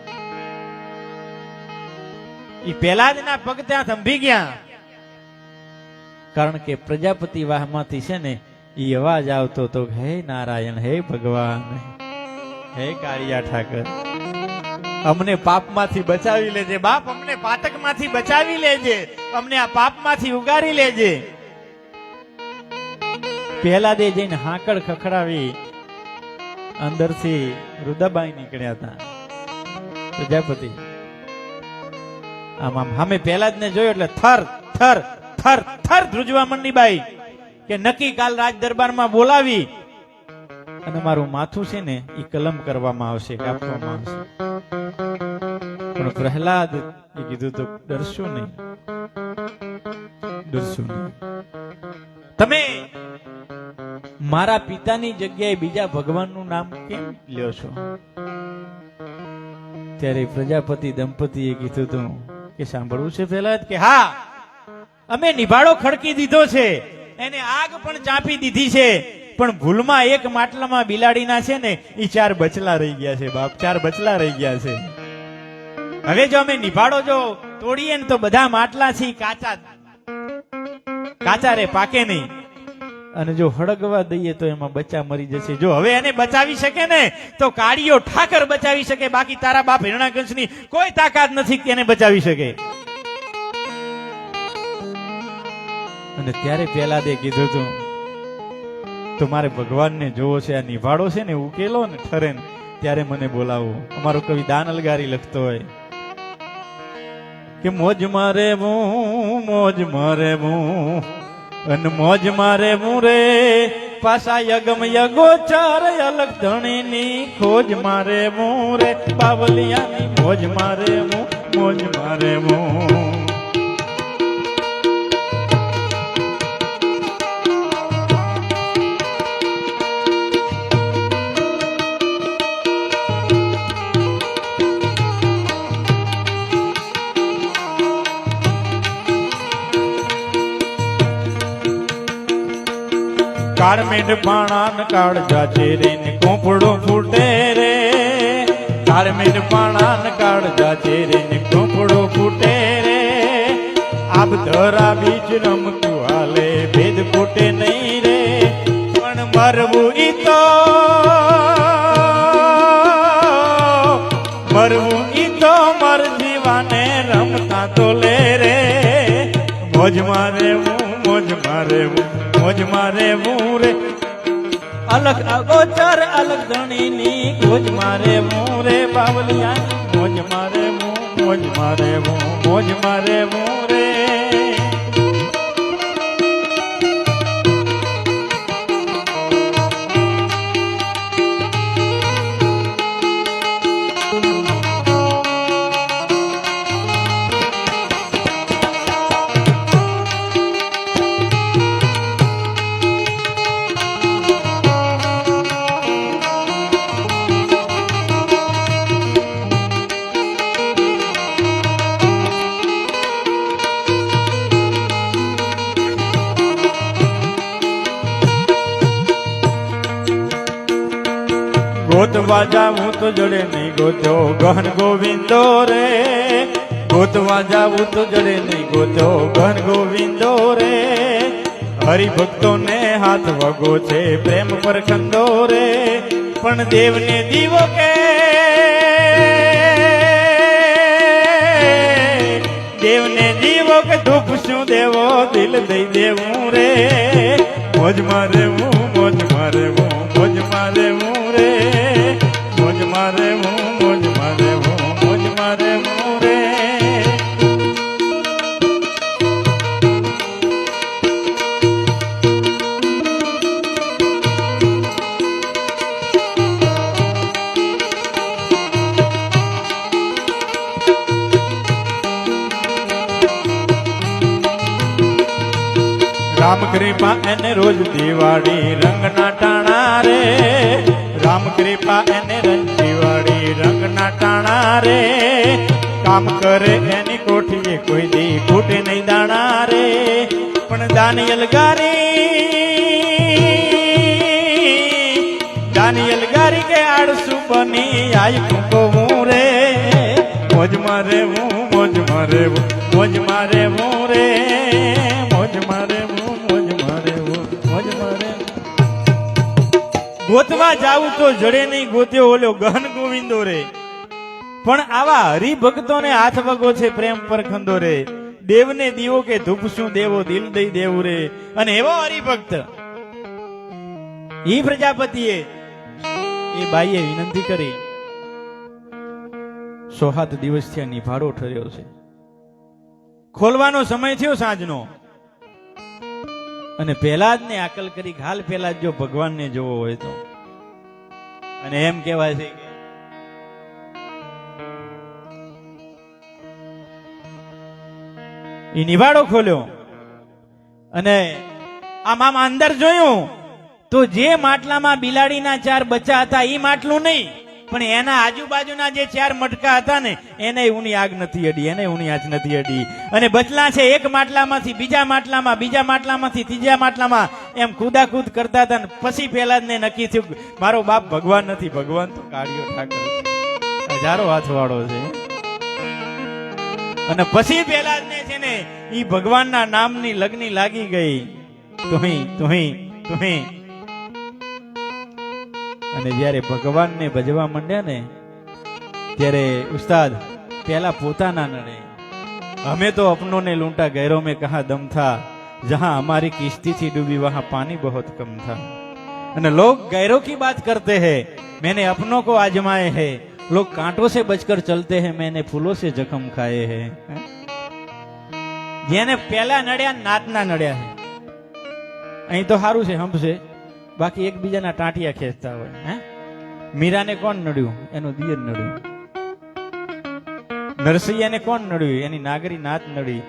ये प्रहलादના પગ ત્યાં થંભી ગયા. કારણ કે પ્રજાપતિ વાહમાંથી છે ને એ અવાજ આવતો તો, હે નારાયણ, હે ભગવાન, હે કાળિયા ઠાકર, અમને પાપમાંથી બચાવી લેજે બાપ, અમને પાતકમાંથી બચાવી લેજે, અમને આ પાપમાંથી ઉગારી લેજે. પ્રહલાદે જઈને હાકડ ખખડાવી અંદરથી રુદાબાઈ નીકળ્યા હતા. પ્રજાપતિ આમ આમ સામે પ્રહલાદને જોયો એટલે થર થર થર થર ધ્રુજવા મંડી બાઈ કે નક્કી કાલ રાજ દરબારમાં બોલાવી અને મારું માથું છે ને એ કલમ કરવામાં આવશે, કાપવામાં આવશે. પણ પ્રહલાદ એ કીધું તો ડરશો નહીં, ડરશો નહીં. તમે મારા પિતાની જગ્યાએ બીજા ભગવાનનું નામ કેમ લ્યો છો? ત્યારે પ્રજાપતિ દંપતીએ કીધું હતું કે સાંભળવું છે પ્રહલાદ? કે હા, અમે નિભાડો ખડકી દીધો છે, એને આગ પણ ચાંપી દીધી છે, પણ ભૂલમાં એક માટલામાં બિલાડીના છે ને એ 4 બચલા રહી ગયા છે બાપ, 4 બચલા રહી ગયા છે. હવે જો અમે નિભાડો જો તોડીએ ને તો બધા માટલા છે કાચા રે, પાકે નહીં. અને જો હળગવા દઈએ તો એમાં બચ્ચા મરી જશે. જો હવે એને બચાવી શકે ને તો કાળીયો ઠાકર બચાવી શકે, બાકી તારા બાપ હિરણાકંશની કોઈ તાકાત નથી કે એને બચાવી શકે. અને ત્યારે પેલા કીધું તું તો મારે ભગવાનને જોવો છે, આ નિભાડો છે ને ઉકેલો ને ઠરે ને ત્યારે મને બોલાવો. અમારો કવિ દાન અલગારી લખતો હોય કે મોજ મારે હું અને મોજ મારે હું રે પાસા યગમ યગોચર અલગ ધણીની ખોજ મારે હું રે બાવલિયાની મોજ મારે હું. કાળમેંઢ પાણા કાળ જાચે રે ને કોપડો ફૂટે રે, કાળમેંઢ પાણા કાળ જાચે રે ને કોપડો ફૂટે રે. આબ ધરા બીજ રમતું હાલે ભેદ ફૂટે નહીં રે, પણ મરવું ઈ તો મર જીવાને રમતા તો લે રે. મોજ મારે હું રે અલગ અગોચર અલગ ધણીની ખોજ મારે હું રે બાવલિયા મોજ મારે હું રે. ગોતવા જાવું તો જડે નહીં ગોત્યો ગહન ગોવિંદો રે, ગોતવા જાવું તો જડે નહીં ગોત્યો ગહન ગોવિંદો રે. હરિભક્તો ને હાથ વગો છે પ્રેમ પર ખંદો રે, પણ દેવને દીવો કે ધૂપ શું દેવો દિલ દઈ દેવું રે. મોજ મારે હું રે મોજ મારે હું રે. રામ કૃપા એને રોજ દિવાળી રંગના ટાણા રે, રામ કૃપા એને દિવાળી રંગના ટાણા રે. કામ કરે એની કોઠીએ કોઈ દી ફૂટે નહીં દાણા રે, પણ દાનિયલ ગારી કે આળસુ બની આય કુંકવું રે. મોજ મારે હું રે ગોતવા જાવું તો જડે નહીં ગોત્યો ઓલો ગહન ગોવિંદો રે, પણ આવા હરિભક્તોને હાથ વગો છે પ્રેમ પર ખંદો રે. દેવને દીવો કે ધૂપ શું દેવો દિલ દઈ દેવું રે. અને એવો હરિભક્ત ઈ પ્રજાપતિએ એ બાઈએ વિનંતી કરી 107 દિવસથી આ નિભાડો ઠર્યો છે, ખોલવાનો સમય થયો સાંજનો. અને પહેલા જ ને આકલ કરી હાલ પહેલા જ જો ભગવાનને જોવો હોય તો, અને એમ કહેવાય છે કે ઈ નિવાડો ખોલ્યો અને આમ અંદર જોયું તો જે માટલામાં બિલાડીના 4 બચ્ચા હતા ઈ માટલું નહીં, પણ એના આજુબાજુના જે 4 મટકા હતા ને એને ઊની આગ નથી અડી, એને ઊની આંચ નથી અડી. અને બચલા છે એક માટલામાંથી બીજા માટલામાં, બીજા માટલામાંથી ત્રીજા માટલામાં એમ કૂદાકૂદ કરતા હતા. ને પછી પહેલા જ ને નક્કી થયું મારો બાપ ભગવાન નથી, ભગવાન તો કાળિયો ઠાકર છે, હજારો હાથવાળો છે. અને પછી પહેલા જ ને છે ને ઈ ભગવાનના નામની લગ્ની લાગી ગઈ, તુહી તુહી તુહી. અને જ્યારે ભગવાનને ભજવા માંડ્યા ને ત્યારે ઉસ્તાદ પેલા પોતાના નડે. હમે તો અપનોं ने लूंटा गैरों में कहा दम था, जहां हमारी किश्ती थी डूबी वहां पानी बहुत कम था. અને लोग गैरों की बात करते हैं, मैंने अपनों को आजमाए हैं. लोग कांटों से बचकर चलते हैं, मैंने फूलों से जख्म खाए हैं. જેને પેલા નડ્યા નાતના નડ્યા છે. અહીં તો સારું છે, હંપ છે, બાકી એકબીજાના ટાંટિયા ખેંચતા હોય. હે મીરાને કોણ નડ્યું? એનું દિયર નડ્યું. નરસૈયાને કોણ નડ્યું? એની નાગરી નાત નડી.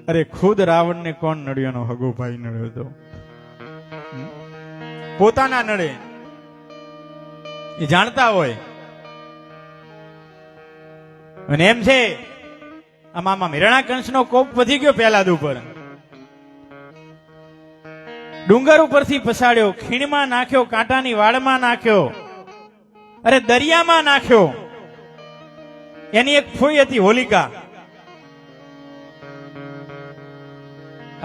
અરે ખુદ રાવણને કોણ નડ્યું? એનો હગો ભાઈ નડ્યો હતો. પોતાના નડે એ જાણતા હોય. અને એમ છે આમાં હિરણા કંસનો કોપ વધી ગયો પહેલાદ ઉપર. ડુંગર ઉપરથી પછાડ્યો, ખીણમાં નાખ્યો, કાંટાની વાડમાં નાખ્યો, અરે દરિયામાં નાખ્યો. એની એક ફોઈ હતી હોલિકા.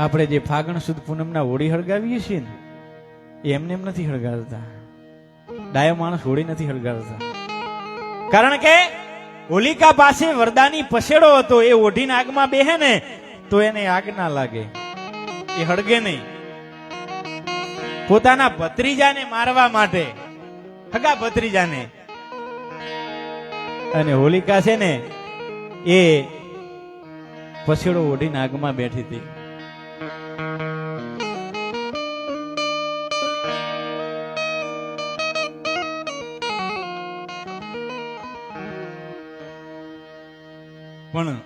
આપણે જે ફાગણ સુદ પૂનમના હોળી હળગાવીએ છીએ ને એમને એમ નથી હળગાવતા. ડાયો માણસ હોળી નથી હળગાવતા, કારણ કે હોલિકા પાસે વરદાની પછેડો હતો. એ ઓઢીને આગમાં બેહે ને તો એને આગ ના લાગે, એ હળગે નહીં. પોતાના ભત્રીજાને મારવા માટે, હગા ભત્રીજાને. અને હોલિકા છે ને એ પછેડો ઓઢીને આગમાં બેઠી હતી. પણ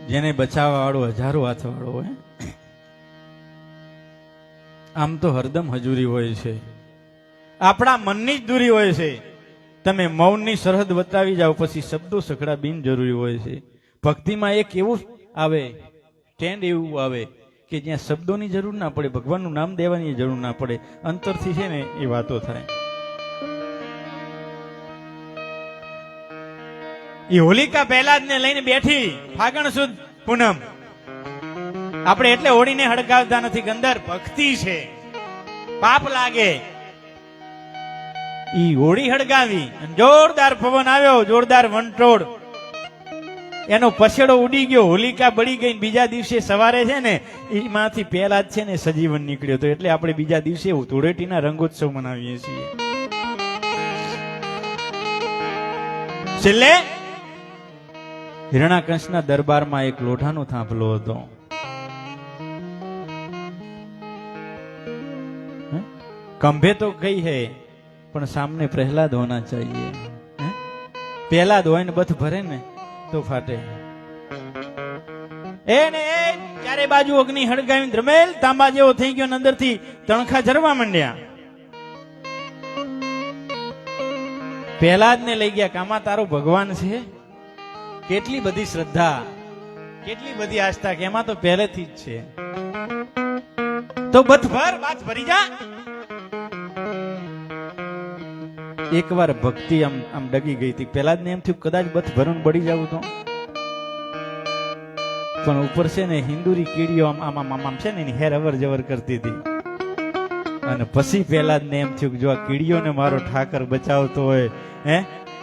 જેને બચાવવા વાળો હજારો હાથ વાળો હોય, આમ તો હરદમ હજુરી હોય છે, આપણા મનની જ દૂરી હોય છે. તમે મૌનની સરહદ બતાવી જાઓ પછી શબ્દો સખડા બિનજરૂરી હોય છે. ભક્તિમાં એક એવું આવે સ્ટેન્ડ, એવું આવે કે જ્યાં શબ્દોની જરૂર ના પડે, ભગવાનનું નામ દેવાની જરૂર ના પડે, અંતરથી છે ને એ વાતો થાય. એ હોલિકા પહેલા જ ને લઈને બેઠી ફાગણ સુદ પૂનમ. આપણે એટલે હોળીને હળગાવતા નથી, અંદર ભક્તિ છે, પાપ લાગે. ઈ હોળી હળગાવી, જોરદાર પવન આવ્યો, જોરદાર વંટોળ, એનો પછેડો ઉડી ગયો, હોલિકા બળી ગઈ. બીજા દિવસે સવારે છે ને એમાંથી પહેલા જ છે ને સજીવન નીકળ્યો હતો. એટલે આપણે બીજા દિવસે ધૂળેટીના રંગોત્સવ મનાવીએ છીએ. છેલ્લે હિરણા કંસના દરબારમાં એક લોઢાનો થાંભલો હતો. કંભે તો ગઈ હે પણ સામને પ્રહલાદ હોના ચાહીએ. પ્રહલાદ હોય ને બથ ભરે ને તો ફાટે. એને ચારે બાજુ અગ્નિ હળગાવી ધ્રમેલ તાંબા જેવો થઈ ગયો, અંદરથી તણખા ઝરવા માંડ્યા. પ્રહલાદ ને લઈ ગયા, કામા તારો ભગવાન છે. કેટલી બધી શ્રદ્ધા, કેટલી બધી આસ્થા, કે એમાં તો પહેલેથી જ છે. તો બથ ભર, બાથ ભરી જા. એકવાર ભક્તિ આમ ડગી ગઈ હતી. પેલા જ ને એમ થયું કદાચ બથ ભરણ બળી જવું તો, પણ ઉપર છે ને હિન્દુરી કીડીઓ આમ છે ને એની હેર અવર જવર કરતી હતી. અને પછી પેલા જ ને એમ થયું જો આ કીડીઓને મારો ઠાકર બચાવતો હોય,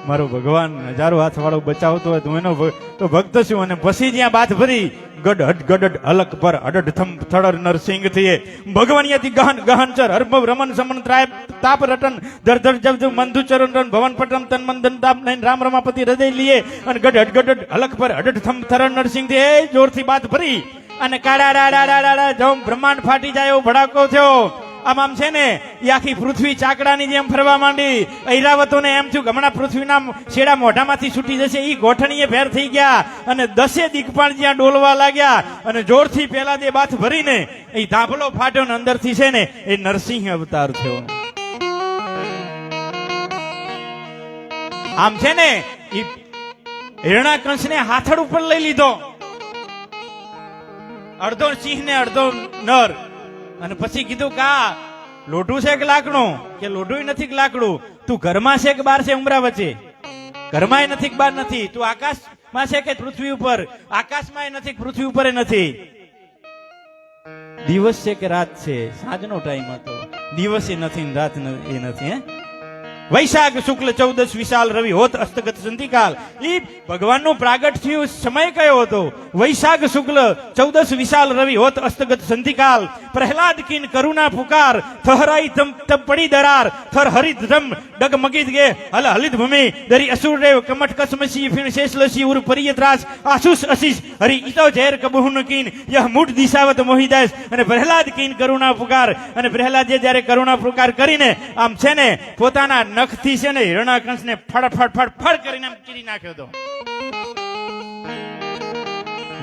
મારો ભગવાન હજારો હાથ વાળો બચાવતો હોય તો એનો તો ભક્ત છું. અને પછી જ્યાં બાથ ભરી ગઢ ગઢ અલક પર અડઢ થમ થડર નરસિંહ થઈએ ભગવાનિયાથી ગહન ગહન ચર હરભવ રમન સમન ત્રાય તાપ રટન ધર ધર જબ મંધુ ચરણ રન ભવન પટમ તન મંદન તાપ નૈન રામ રમાપતિ હૃદય લીએ. અને ગઢ ગઢ અલક પર અડઢ થમ થડર નરસિંહ થઈએ જોરથી બાથ ભરી અને કાડા ડાડા ડાડા જમ બ્રહ્માંડ ફાટી જાય એવો ભડાકો થયો. આમ છે ને એ આખી પૃથ્વી ચાકડાની જેમ ફરવા માંડી. ઐરાવતોને એમ થયું હમણાં પૃથ્વીના શેડા મોઢામાંથી છૂટી જશે. એ ગોઠણીએ ફેર થઈ ગયા અને 10 દિગ્પાળ જ્યાં ડોલવા લાગ્યા અને જોરથી પેલા દે બાથ ભરીને એ ધાભલો ફાટ્યો ને અંદરથી છે ને એ નરસિંહ અવતાર થયો. આમ છે ને ઈ હિરણાકંશને હાથડ ઉપર લઈ લીધો, અડધો સિંહ ને અડધો નર, અને પછી કીધું કે આ લોઢું છે કે લાકડું? કે લોઢું નથી કે લાકડું. તું ઘરમાં છે કે બહાર છે ઉમરા વચ્ચે? ઘરમાં નથી કે બહાર નથી. તું આકાશમાં છે કે પૃથ્વી ઉપર? આકાશમાં નથી કે પૃથ્વી ઉપર નથી. દિવસ છે કે રાત છે? સાંજનો ટાઈમ હતો, દિવસ એ નથી રાત એ નથી. હે વૈશાખ શુક્લ 14 વિશાલ રવિ હોત અસ્તગત સંધિકાલ. ઈ ભગવાનનું પ્રાગટ થયું સમય કયો હતો? વૈશાખ શુક્લ 14 વિશાલ રવિ હોત અસ્તગત સંધિકાલ. પ્રહલાદ કિન કરુણા પુકાર, થહરાઈ તબ પડી દરાર. થર હરિત ધમ ડગ મગીત ગે હલ હલિત ભૂમિ. દરી અસુર રેવ કમટ કસમસી ફિણ શેષલસી ઉર પરિયત્રાસ આશુષ અશીષ હરી ઈતો ઝેર કબહુન કીન યહ મૂઢ દિશાવત મોહિદાસ. અને પ્રહલાદ કિન કરુણા પુકાર. અને પ્રહલાદે જ્યારે કરુણા પુકાર કરીને આમ છે ને પોતાના નખથી છે ને હિરણાકંશને ફડ ફડ ફડ ફડ કરીને ચીરી નાખ્યો હતો.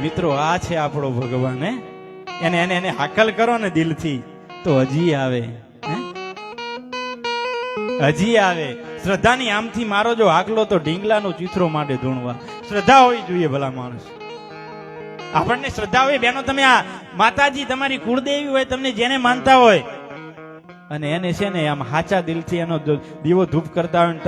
મિત્રો આ છે આપણો ભગવાન. એને એને એને હાકલ કરો ને દિલથી તો હજી આવે, હજી આવે. શ્રદ્ધાની આમથી મારો જો હાકલો તો ઢીંગલાનો ચિત્રો માટે ધૂણવા. શ્રદ્ધા હોવી જોઈએ ભલા માણસ. આપણને શ્રદ્ધા હોય બેનો, તમે આ માતાજી તમારી કુળદેવી હોય, તમને જેને માનતા હોય અને એને છે ને આમ હાચા દિલથી એનો દીવો ધૂપ કરતા હોય,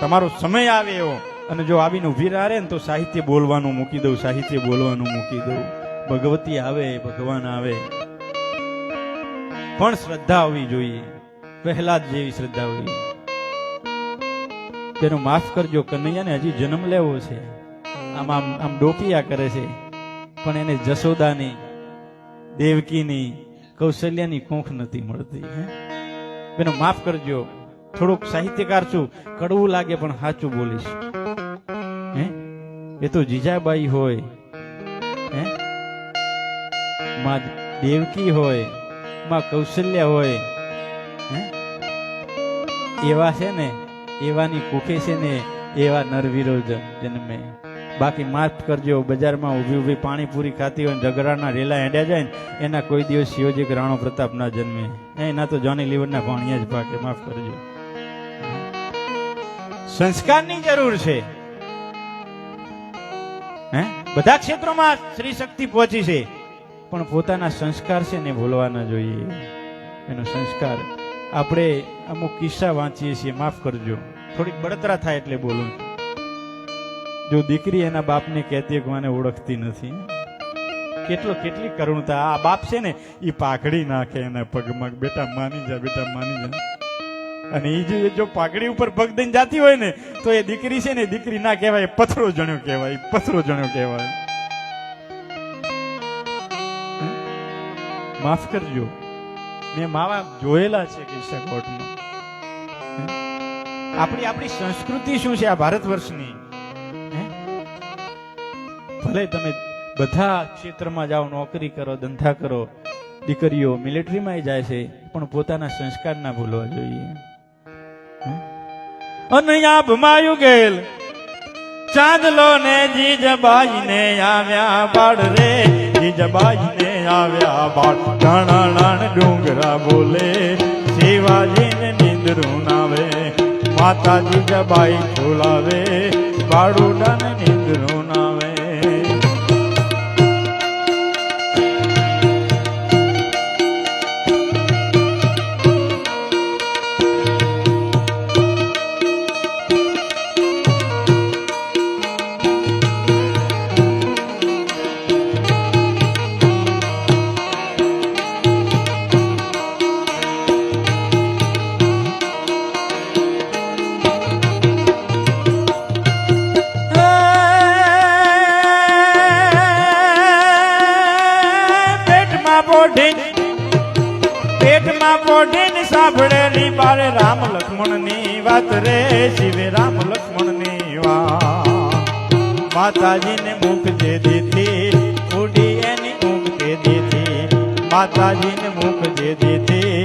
તમારો સમય આવે એવો, અને જો આવીને ઉભી રહે ને તો સાહિત્ય બોલવાનું મૂકી દઉં, સાહિત્ય બોલવાનું મૂકી દઉં. ભગવતી આવે, ભગવાન આવે, પણ શ્રદ્ધા હોવી જોઈએ, પ્રહલાદ જેવી શ્રદ્ધા હોવી. તેનું માફ કરજો, કનૈયાને હજી જન્મ લેવો છે. આમ આમ આમ ડોકિયા કરે છે, પણ એને જશોદાની, દેવકીની, કૌશલ્યાની કોંખ નથી મળતી. બેનો માફ કરજો, થોડુંક સાહિત્યકાર છું, કડવું લાગે પણ સાચું બોલીશ. એ તો જીજાબાઈ હોય, માં દેવકી હોય, માં કૌશલ્યા હોય, એવા છે ને, એવાની કુખે છે ને એવા નરવીરો જન્મે. બાકી માફ કરજો, બજારમાં ઊભી ઊભી પાણીપુરી ખાતી હોય, ઝઘડાના રેલા હેડ્યા જાય ને, એના કોઈ દિવસ શિવજી રાણો પ્રતાપ ના જન્મે. એના તો જોની લીવરના પાણીયા જ પાકે. માફ કરજો. સંસ્કારની જરૂર છે. બધા ક્ષેત્રોમાં સ્ત્રી શક્તિ પહોંચી છે, પણ પોતાના સંસ્કાર છે ને ભૂલવા ન જોઈએ. એનો સંસ્કાર આપણે અમુક કિસ્સા વાંચીએ છીએ, માફ કરજો, થોડીક બળતરા થાય એટલે બોલું. જો દીકરી એના બાપને કહેતી કે મને ઓળખતી નથી, કેટલી કરુણતા. આ બાપ છે ને એ પાઘડી નાખે એના પગમાં, બેટા માની જા, બેટા માની જા. અને એ જો પાઘડી ઉપર પગ દઈને જાતી હોય ને તો એ દીકરી છે ને, દીકરી ના કહેવાય, પથરો જણ્યો કહેવાય, પથરો જણ્યો કહેવાય. માફ કરજો, મેં માવા જોયેલા છે કિસ્સા કોર્ટમાં. આપણી સંસ્કૃતિ શું છે આ ભારત વર્ષની? ભલે તમે બધા ક્ષેત્રમાં જાઓ, નોકરી કરો, ધંધા કરો, દીકરીઓ મિલિટરીમાં જાય છે, પણ પોતાના સંસ્કાર ના ભૂલવા જોઈએ. અનયા ભમાયું ગયેલ ચાંદલો ને જીજબાઈ ને આવ્યા બાળ રે, જીજબાઈ ને આવ્યા બાળ. ઢાણાણ ડુંગરા બોલે, શિવાજી ને નિંદરું નાવે, માતાજી જબાઈ છોલાવે, બાળુડા ને નિંદરું નાવે. પેટમાં પોઢીને સાંભળેલી બારે રામ લક્ષ્મણ ની વાત રે, શિવે રામ લક્ષ્મણ ની વાત. માતાજી ને મુખ જે દીધી, ઉડી એની ઊંઘ દે દીધી. માતાજી ને મુખ જે દીધી,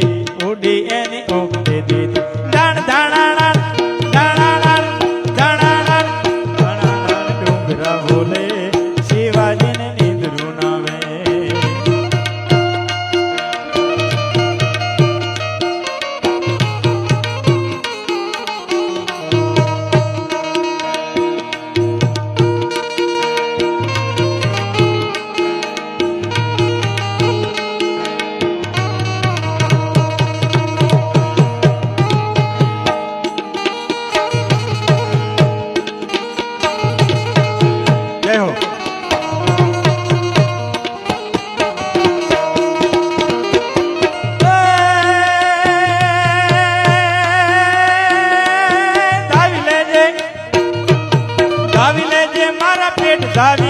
ઉડી એની ઊંઘ દે દીધી. દાણ દાણા ડુંગરા બોલે, શિવાજી ને નિંદરું નાવે.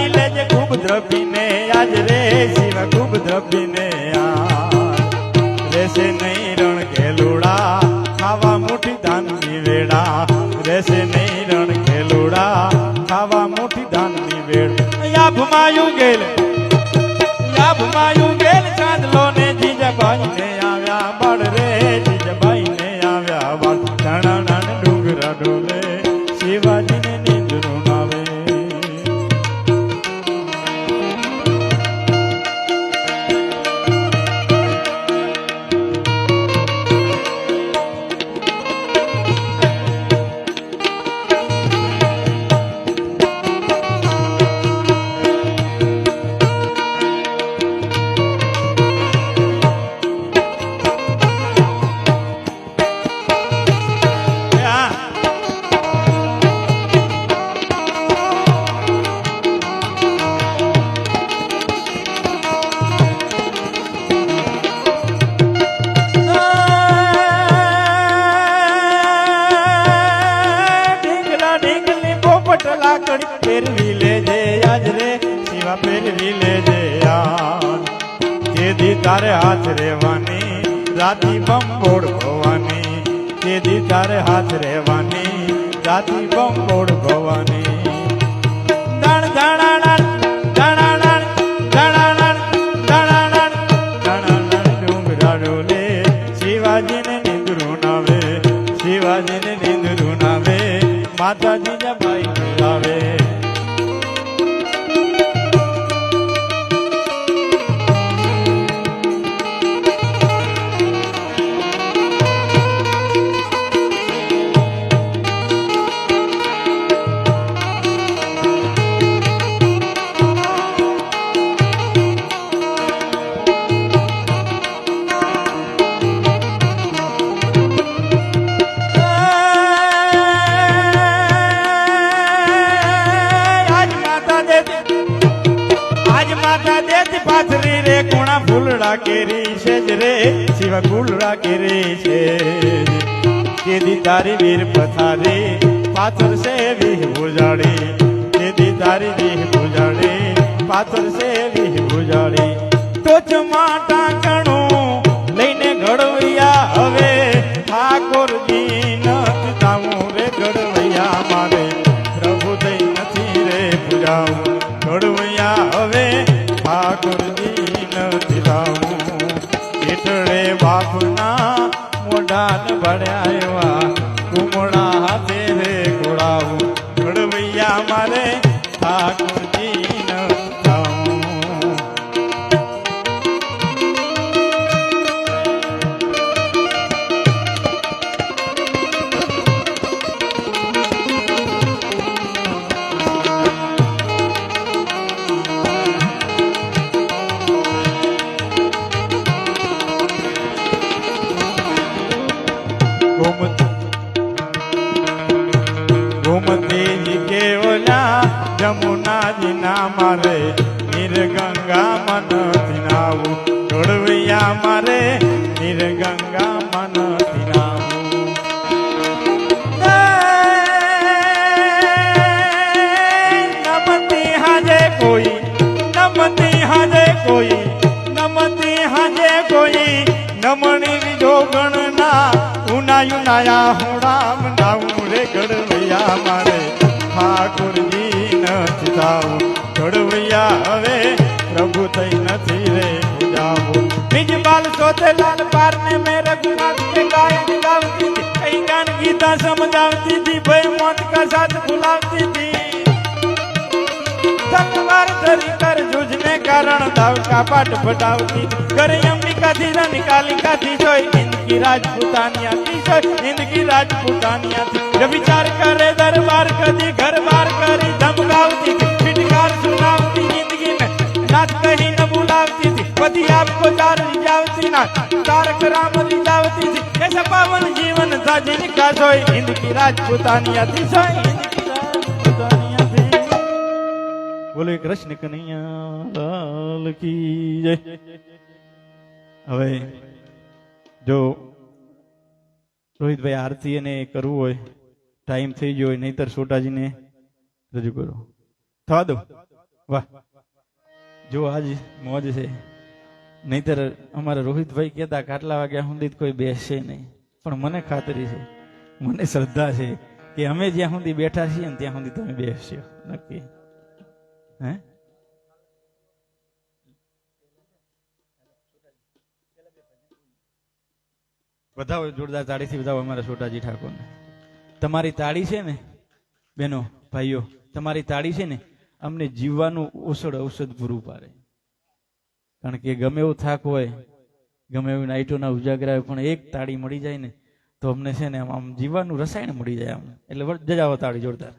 પાડી લેજે ખૂબ દ્રવીને આજ રે શિવ ખૂબ દ્રવીને રેસે નહીં રણ ખેલુડા ખાવા મુઠી ધાનની વેડા રેસે નહીં રણ ખેલુડા ખાવા મુઠી ધાનની વેડ યાભમાં ગેલ ચાંદલો ને જીજાબાઈ ને આવ્યા બાળ રે જીજાબાઈ ને આવ્યા બાળ ધાણા ડુંગરા ડોલે શિવાજી ને નીંદરું આવે ફેરવી લેજે આજ રે શિવા ફેરવી લેજે આજ જેદી તારે હાથ રેવાની રાતી બંબોડ ભવાની જેદી તારે હાથ રેવાની રાતી બંબોડ ભવાની દાણ દાણાણ દાણાણ દાણાણ દાણાણ દાણાણ ડુંગરા ડોલે શિવાજીને નીંદરું નાવે શિવાજીને નીંદરું નાવે માતાજી જબાઈ આવે પાથરી રે કોણા ફૂલડા કેરી છે જ રે શિવા ફૂલડા કેરી છે કેદી તારી વીર પથારી પાથર છે વીહ ભુજાડી કેદી તારી વીહ ભુજાડી પાથર છે વીહ ભુજાડી ટોચમાં ટાંકણું લઈને ઘડવૈયા હવે ઠાકોરજી નથી તાવું રે ઘડવૈયા મારે પ્રભુ થઈ નથી રે પૂજાવું ઘડવૈયા હવે ઠાકોરજી નથી લાવું એટલે બાપના મોઢાન ભળ્યા એવા કુમળા હાથે રે ઘોડાવું ઘડવૈયા મારે ઠાકોરજી નથી લાવું गोमती जी के ओला जमुना जी ना मारे नीर गंगा मन तिनाऊ घोड़वैया मारे नीर गंगा मन तिनाऊ नमती हाजे कोई नमती हाजे कोई नमती हाजे कोई नमणी जोगणना उनायु नाया हूँ राम नाऊ रे घड़वैया मारे ઠાકોરજી નથી થાવું ઘડવૈયા હવે પ્રભુ થઈ નથી રે પૂજાવું નિજ બાલ સોતે લાલ પાર ને મેં રઘુનાથ के गायन गावती थी कई गान गीता समझावती थी भय मौत का साथ बुलावती थी तलवार धरी कर जूझने कारण दाव का पाठ बटावती करे अंबिका थी निकालिका थी सोई इनकी राजपूतानिया थी सोई इनकी राजपूतानिया थी जब विचार करे दरबार कदी घर बार करी धमकावती थी फिटकार सुनावती जिंदगी में नाथ कहीं न बुलावती थी पति आपको तार रिजावती ना तारक राम रिजावती थी ऐसा पावन जीवन था जिनका सोई इनकी राजपूतानिया थी सोई इनकी राजपूतानिया थी। बोले कृष्ण कन्हैया लाल की जय। હવે જો રોહિતભાઈ આરતી એને કરવું હોય ટાઈમ થઈ ગયો હોય નહીતર સોટાજીને રજૂ કરો થવા દો। વાહ, જો આજ મોજ છે. નહીતર અમારા રોહિતભાઈ કહેતા કે આટલા વાગ્યા સુધી જ કોઈ બેસશે નહીં. પણ મને ખાતરી છે, મને શ્રદ્ધા છે કે અમે જ્યાં સુધી બેઠા છીએ ને ત્યાં સુધી તમે બેસશો નક્કી. હે વધાવો જોરદાર તાળીથી વધાવો અમારા છોટાજી ઠાકોરને. તમારી તાળી છે ને બેનો ભાઈઓ, તમારી તાળી છે ને અમને જીવવાનું ઔષધ પૂરું પાડે. કારણ કે ગમે એવું થાક હોય, ગમે એવી નાઈટોના ઉજાગરા હોય, પણ એક તાળી મળી જાય ને તો અમને છે ને આમ જીવવાનું રસાયણ મળી જાય આમ. એટલે જજાવો તાળી જોરદાર.